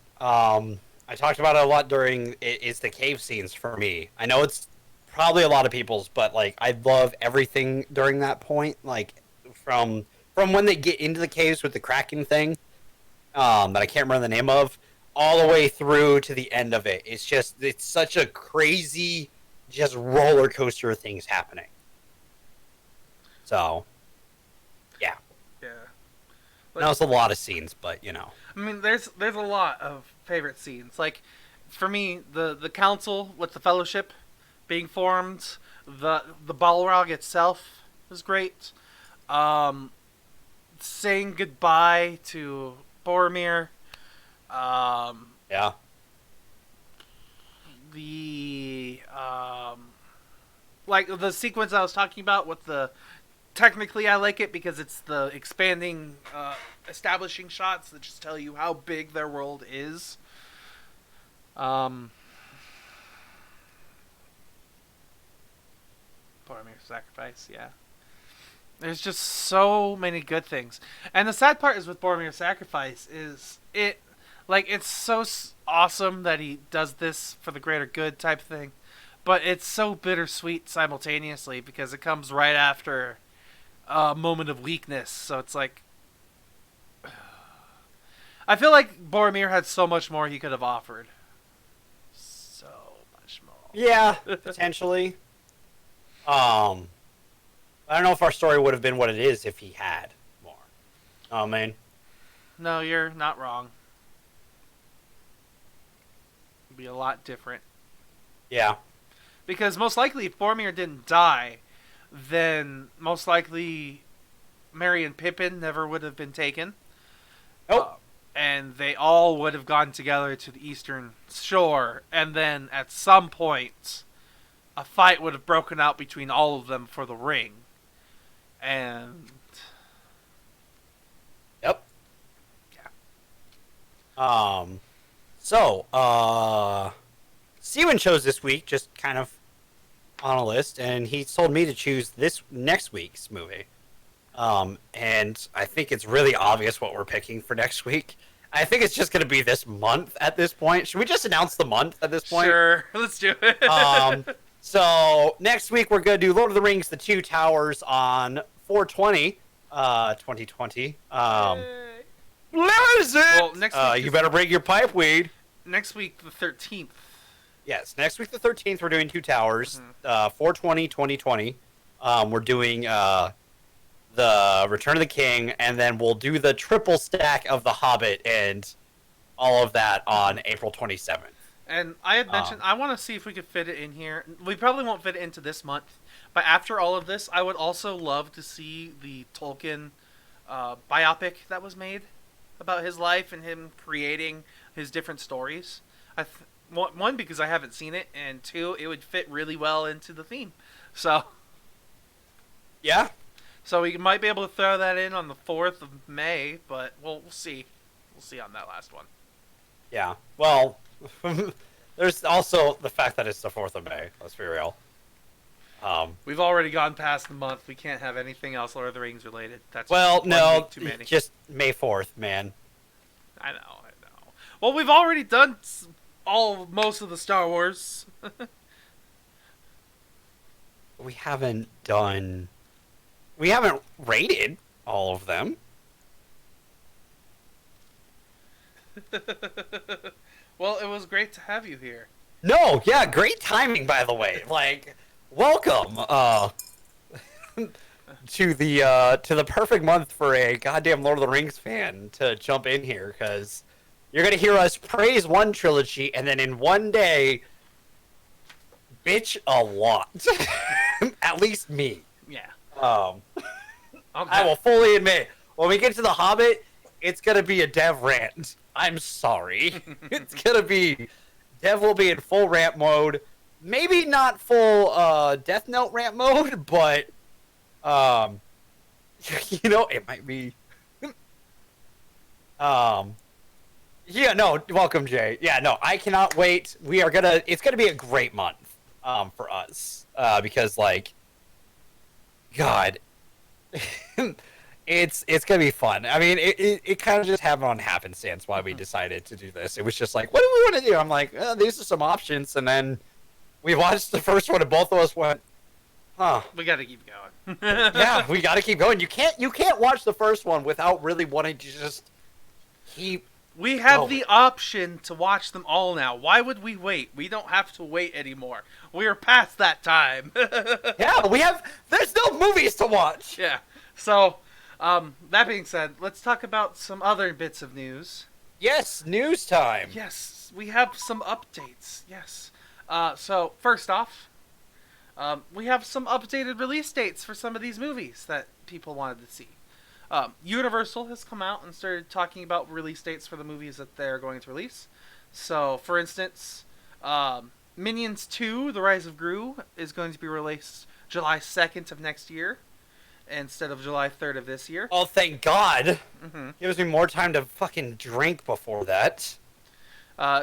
I talked about it a lot during it's the cave scenes for me. I know it's probably a lot of people's, but like I love everything during that point. Like from when they get into the caves with the Kraken thing, that I can't remember the name of, all the way through to the end of it. It's such a crazy, just roller coaster of things happening. So, yeah. Yeah. That was a lot of scenes, but you know. I mean, there's a lot of favorite scenes. Like, for me, the council with the Fellowship being formed, the Balrog itself was great. Saying goodbye to Boromir. Yeah. Like the sequence I was talking about with the. Technically, I like it because it's the expanding, establishing shots that just tell you how big their world is. Boromir's sacrifice, yeah. There's just so many good things. And the sad part is with Boromir's sacrifice is it's so awesome that he does this for the greater good type thing. But it's so bittersweet simultaneously because it comes right after a moment of weakness. So it's like, I feel like Boromir had so much more he could have offered. So much more. Yeah, potentially. I don't know if our story would have been what it is if he had more. Oh, man. No, you're not wrong. It'd be a lot different. Yeah. Because most likely if Boromir didn't die, then most likely Merry and Pippin never would have been taken. Nope. And they all would have gone together to the eastern shore. And then at some point, a fight would have broken out between all of them for the ring. And... Yep. Yeah. So, Steven chose this week, just kind of on a list, and he told me to choose this next week's movie. And I think it's really obvious what we're picking for next week. I think it's just going to be this month at this point. Should we just announce the month at this point? Sure, let's do it. So next week we're going to do Lord of the Rings: The Two Towers on 4/20, 2020. Blizzard! Well, next week you better bring your pipe weed. Next week, the 13th. Yes, next week the 13th we're doing Two Towers, 4/20, 2020. We're doing the Return of the King, and then we'll do the triple stack of The Hobbit and all of that on April 27th. And I had mentioned I want to see if we could fit it in here. We probably won't fit it into this month, but after all of this, I would also love to see the Tolkien biopic that was made about his life and him creating his different stories. One, because I haven't seen it, and two, it would fit really well into the theme. So, yeah. So we might be able to throw that in on the 4th of May, but we'll see. We'll see on that last one. Yeah. Well, there's also the fact that it's the 4th of May. Let's be real. We've already gone past the month. We can't have anything else Lord of the Rings related. That's well, no, too many. Just May 4th, man. I know. Well, we've already done most of the Star Wars. We haven't rated all of them. Well, it was great to have you here. No, yeah, great timing, by the way. Like, welcome to the perfect month for a goddamn Lord of the Rings fan to jump in here, because you're gonna hear us praise one trilogy and then in one day bitch a lot. At least me. Yeah. I will fully admit, when we get to The Hobbit, it's gonna be a Dev rant. I'm sorry. It's gonna be... Dev will be in full rant mode. Maybe not full Death Note rant mode, but... you know, it might be... yeah, no, welcome, Jay. Yeah, no, I cannot wait. It's gonna be a great month for us. Because, like... God... It's gonna be fun. I mean, it kind of just happened on happenstance why we decided to do this. It was just like, what do we want to do? I'm like, these are some options, and then we watched the first one, and both of us went, huh? We got to keep going. Yeah, we got to keep going. You can't watch the first one without really wanting to just keep. We have the option to watch them all now. Why would we wait? We don't have to wait anymore. We are past that time. Yeah, there's no movies to watch. Yeah. So. That being said, let's talk about some other bits of news. Yes, news time. Yes, we have some updates. Yes. So, first off, we have some updated release dates for some of these movies that people wanted to see. Universal has come out and started talking about release dates for the movies that they're going to release. So, for instance, Minions 2, The Rise of Gru, is going to be released July 2nd of next year, instead of July 3rd of this year. Oh, thank God. Mm-hmm. Gives me more time to fucking drink before that.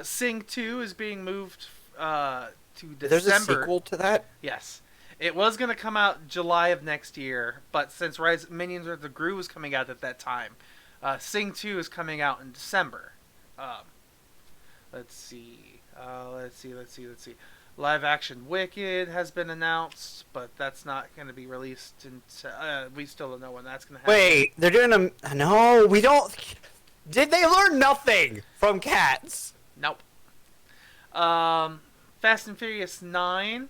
Sing 2 is being moved to December. There's a sequel to that? Yes. It was going to come out July of next year, but since Minions of the Gru was coming out at that time, Sing 2 is coming out in December. Let's see. Live action Wicked has been announced, but that's not going to be released until we still don't know when that's going to happen. Wait, they're doing a... No, we don't... Did they learn nothing from Cats? Nope. Fast and Furious 9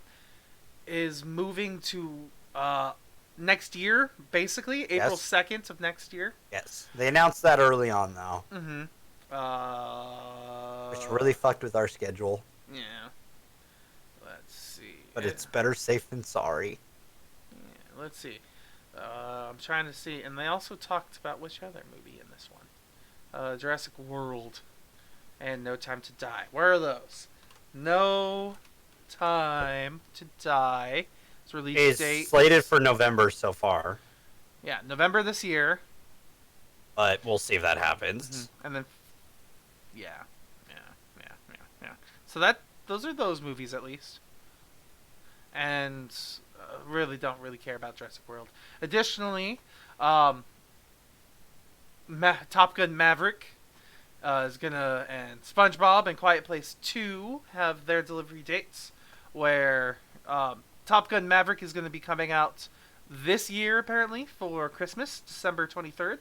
is moving to next year, basically. April 2nd of next year. Yes. They announced that early on, though. Mm-hmm. Which really fucked with our schedule. Yeah. Let's see. But it's better safe than sorry. Yeah, let's see. I'm trying to see. And they also talked about which other movie in this one. Jurassic World and No Time to Die. Where are those? No Time to Die. Its release date. It's slated for November so far. Yeah, November this year. But we'll see if that happens. Mm-hmm. And then... Yeah. So those are those movies at least, and really don't really care about Jurassic World. Additionally, um, Top Gun Maverick is gonna, and SpongeBob and Quiet Place 2 have their delivery dates, where Top Gun Maverick is gonna be coming out this year apparently for Christmas, December 23rd.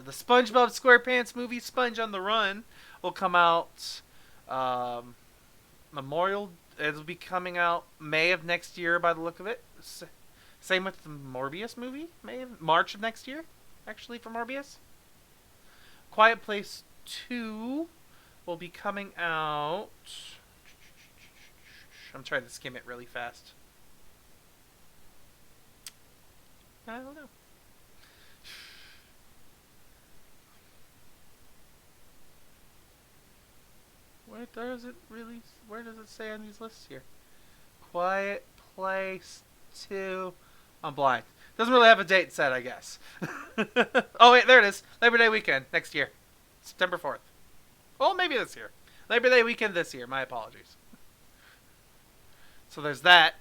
The SpongeBob SquarePants movie Sponge on the Run will come out Memorial. It'll be coming out May of next year by the look of it. Same with the Morbius movie, March of next year, actually, for Morbius. Quiet Place 2 will be coming out. I'm trying to skim it really fast. I don't know. Where does it say on these lists here? Quiet Place 2. I'm blind. Doesn't really have a date set, I guess. Oh, wait, there it is. Labor Day weekend next year. September 4th. Well, maybe this year. Labor Day weekend this year. My apologies. So there's that.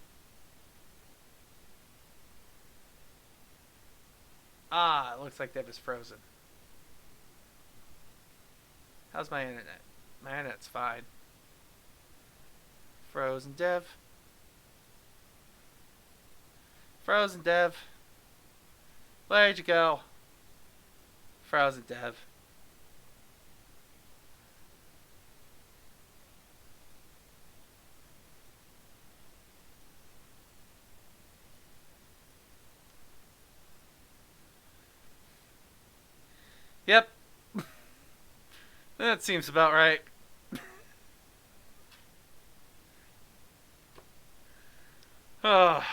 It looks like Dev is frozen. How's my internet? My internet's fine. Frozen Dev. Frozen Dev. Where'd you go? Frozen Dev. Yep. That seems about right. Oh.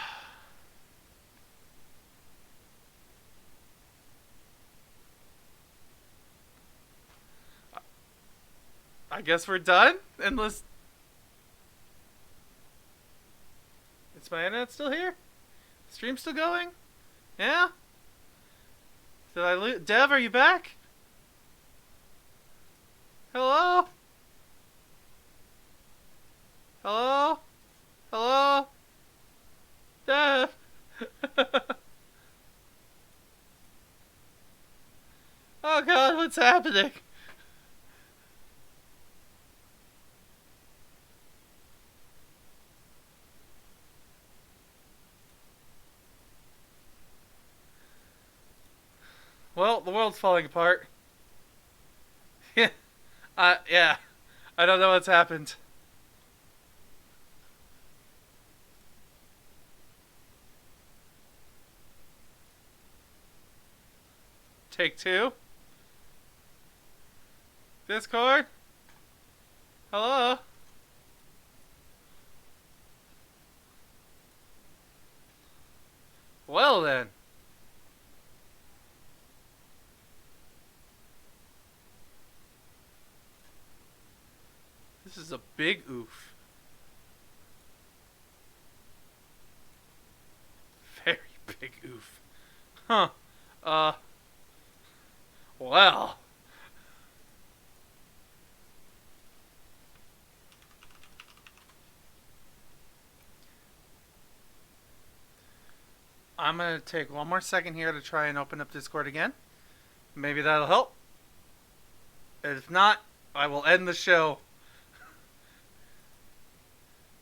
I guess we're done? Unless... Is my internet still here? Stream still going? Yeah? Did I lose... Dev, are you back? Hello? Hello? Hello? Dev? Oh god, what's happening? Well, the world's falling apart. Yeah. Yeah. I don't know what's happened. Take two. Discord? Hello? Well then. This is a big oof. Very big oof. Huh. Well. I'm going to take one more second here to try and open up Discord again. Maybe that'll help. If not, I will end the show.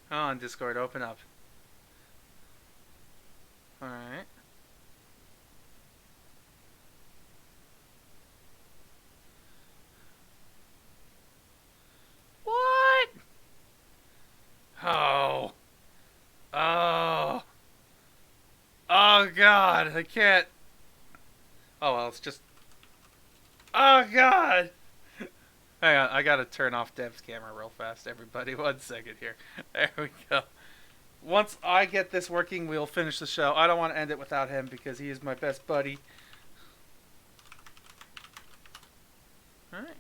Come on, Discord, open up. Alright. What? Oh. Oh. Oh, God. I can't. Oh, well, it's just... Oh, God. Hang on, I gotta turn off Dev's camera real fast, everybody. 1 second here. There we go. Once I get this working, we'll finish the show. I don't want to end it without him because he is my best buddy. Alright.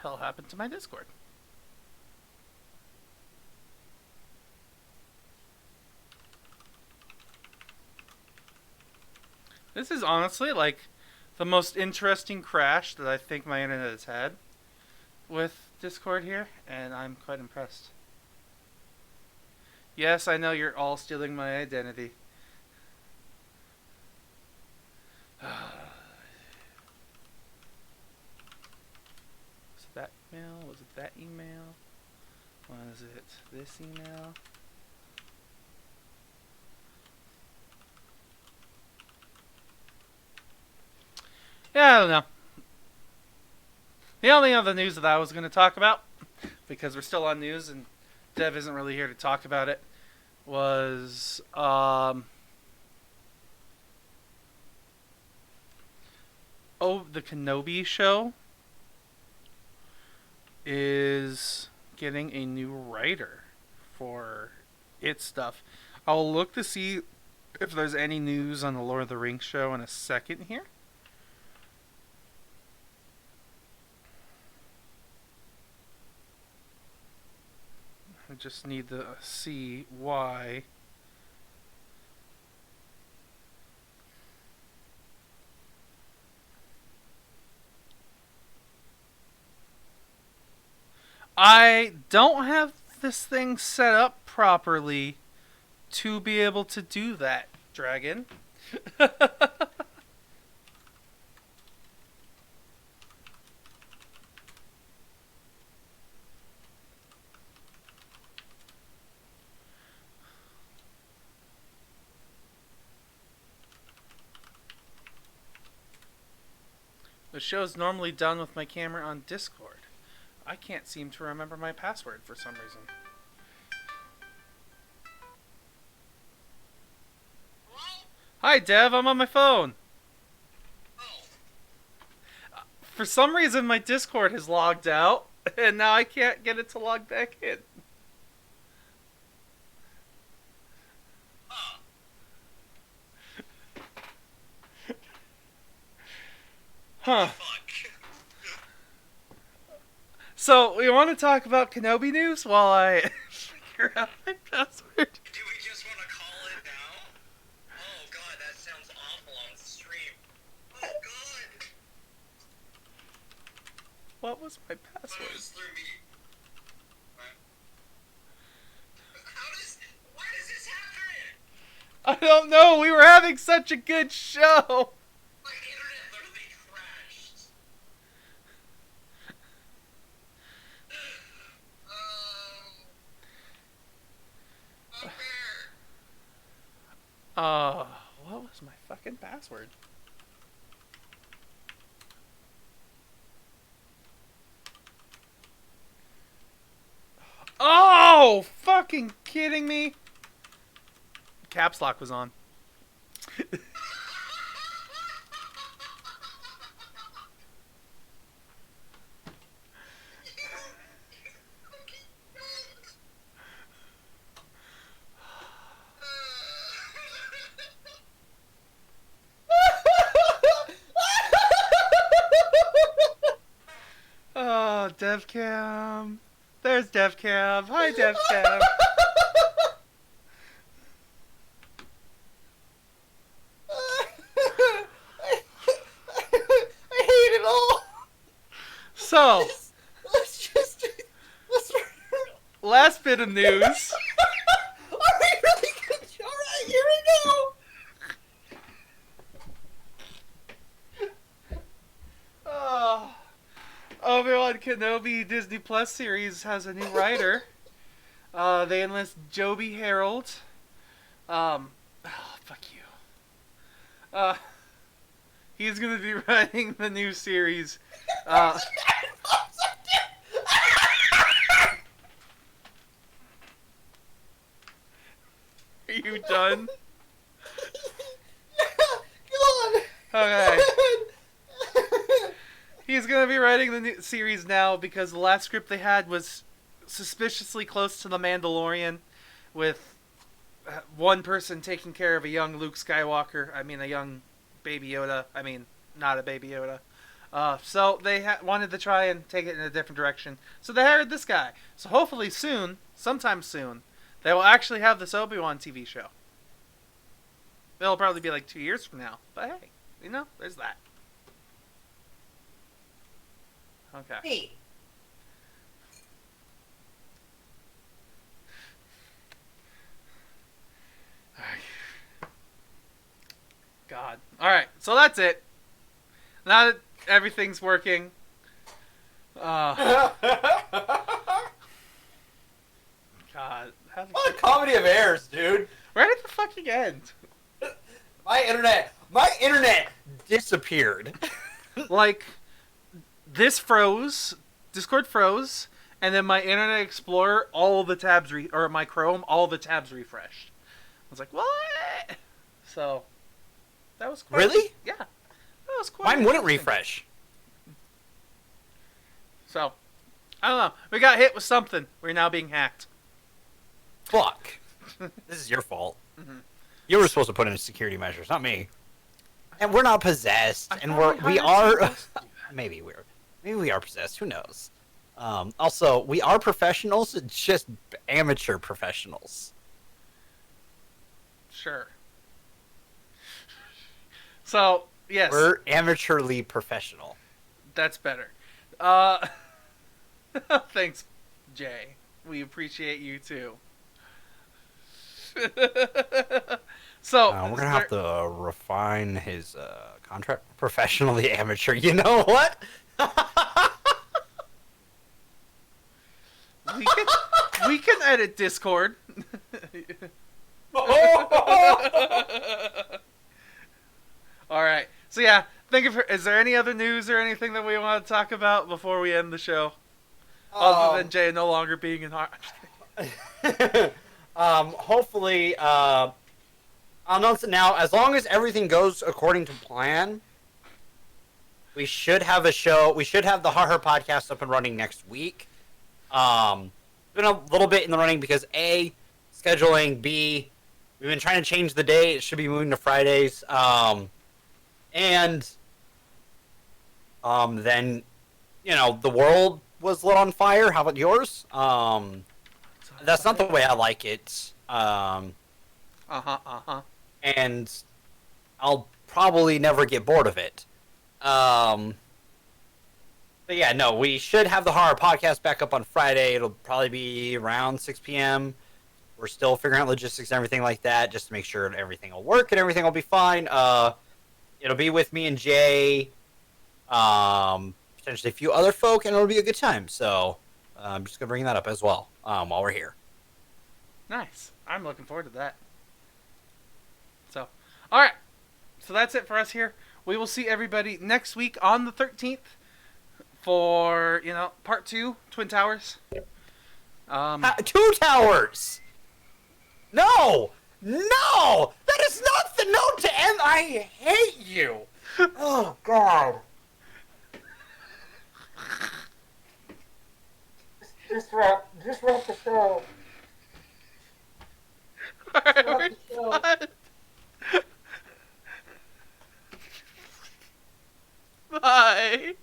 hell happened to my Discord? This is honestly like the most interesting crash that I think my internet has had with Discord here, and I'm quite impressed. Yes, I know you're all stealing my identity. Was it that email? Was it that email? Was it this email? Yeah, I don't know. The only other news that I was going to talk about, because we're still on news and Dev isn't really here to talk about it, was the Kenobi show is getting a new writer for its stuff. I'll look to see if there's any news on the Lord of the Rings show in a second here. I just need to see why. I don't have this thing set up properly to be able to do that, Dragon. The show's normally done with my camera on Discord. I can't seem to remember my password for some reason. Hi, Dev. I'm on my phone. For some reason, my Discord has logged out, and now I can't get it to log back in. Huh. So, we want to talk about Kenobi news while I figure out my password? Do we just want to call it now? Oh god, that sounds awful on stream. Oh god. What was my password? It was through me. Why is this happening? I don't know. We were having such a good show. My internet literally crashed. What was my fucking password? Oh, fucking kidding me? Caps lock was on. Oh, DevCam. There's DevCam. Hi, DevCam. I hate it all. So, Let's last bit of news. Are we really good? Alright, here we go. Oh, Obi-Wan Kenobi Disney Plus series has a new writer. They enlist Joby Harold. Fuck you. He's gonna be writing the new series. Are you done? Go on. Okay. He's gonna be writing the new series now because the last script they had was suspiciously close to The Mandalorian, with one person taking care of a young Luke Skywalker. I mean, a young Baby Yoda. I mean, not a Baby Yoda. So they wanted to try and take it in a different direction. So they hired this guy. So hopefully soon, sometime soon, they will actually have this Obi-Wan TV show. It'll probably be like 2 years from now. But hey, there's that. Okay. Hey. God. Alright, so that's it. Now that everything's working. God. What a comedy of errors, dude. Where did the fucking end? My internet disappeared. Like, this froze, Discord froze, and then my Internet Explorer, all the tabs, or my Chrome, all the tabs refreshed. I was like, what? So, that was quite... Really? Yeah. That was quite Mine wouldn't interesting. refresh. So, I don't know. We got hit with something. We're now being hacked. Fuck. This is your fault. Mhm. You were supposed to put in security measures, not me. And we're not possessed, I and thought we hired are. somebody else to do that. Maybe we are possessed. Who knows? Also, we are professionals, just amateur professionals. Sure. So, yes. We're amateurly professional. That's better. Thanks, Jay. We appreciate you too. So We're gonna have to refine his contract. Professionally amateur. You know what? we can edit Discord. All right. So yeah, is there any other news or anything that we want to talk about before we end the show? Other than Jay no longer being in heart. Hopefully, I'll announce it now. As long as everything goes according to plan, we should have a show. We should have the Har podcast up and running next week. Been a little bit in the running because A, scheduling, B, we've been trying to change the day. It should be moving to Fridays. And then, the world was lit on fire. How about yours? That's not the way I like it. And I'll probably never get bored of it. But yeah, no, we should have the horror podcast back up on Friday. It'll probably be around 6 p.m. We're still figuring out logistics and everything like that, just to make sure everything will work and everything will be fine. It'll be with me and Jay, potentially a few other folk, and it'll be a good time. So I'm just going to bring that up as well while we're here. Nice. I'm looking forward to that. So, all right. So that's it for us here. We will see everybody next week on the 13th for, part 2, Twin Towers. 2 towers! No! No! That is not the note to end. I hate you. Oh, God. Just wrap the show. Alright, we're done. Bye.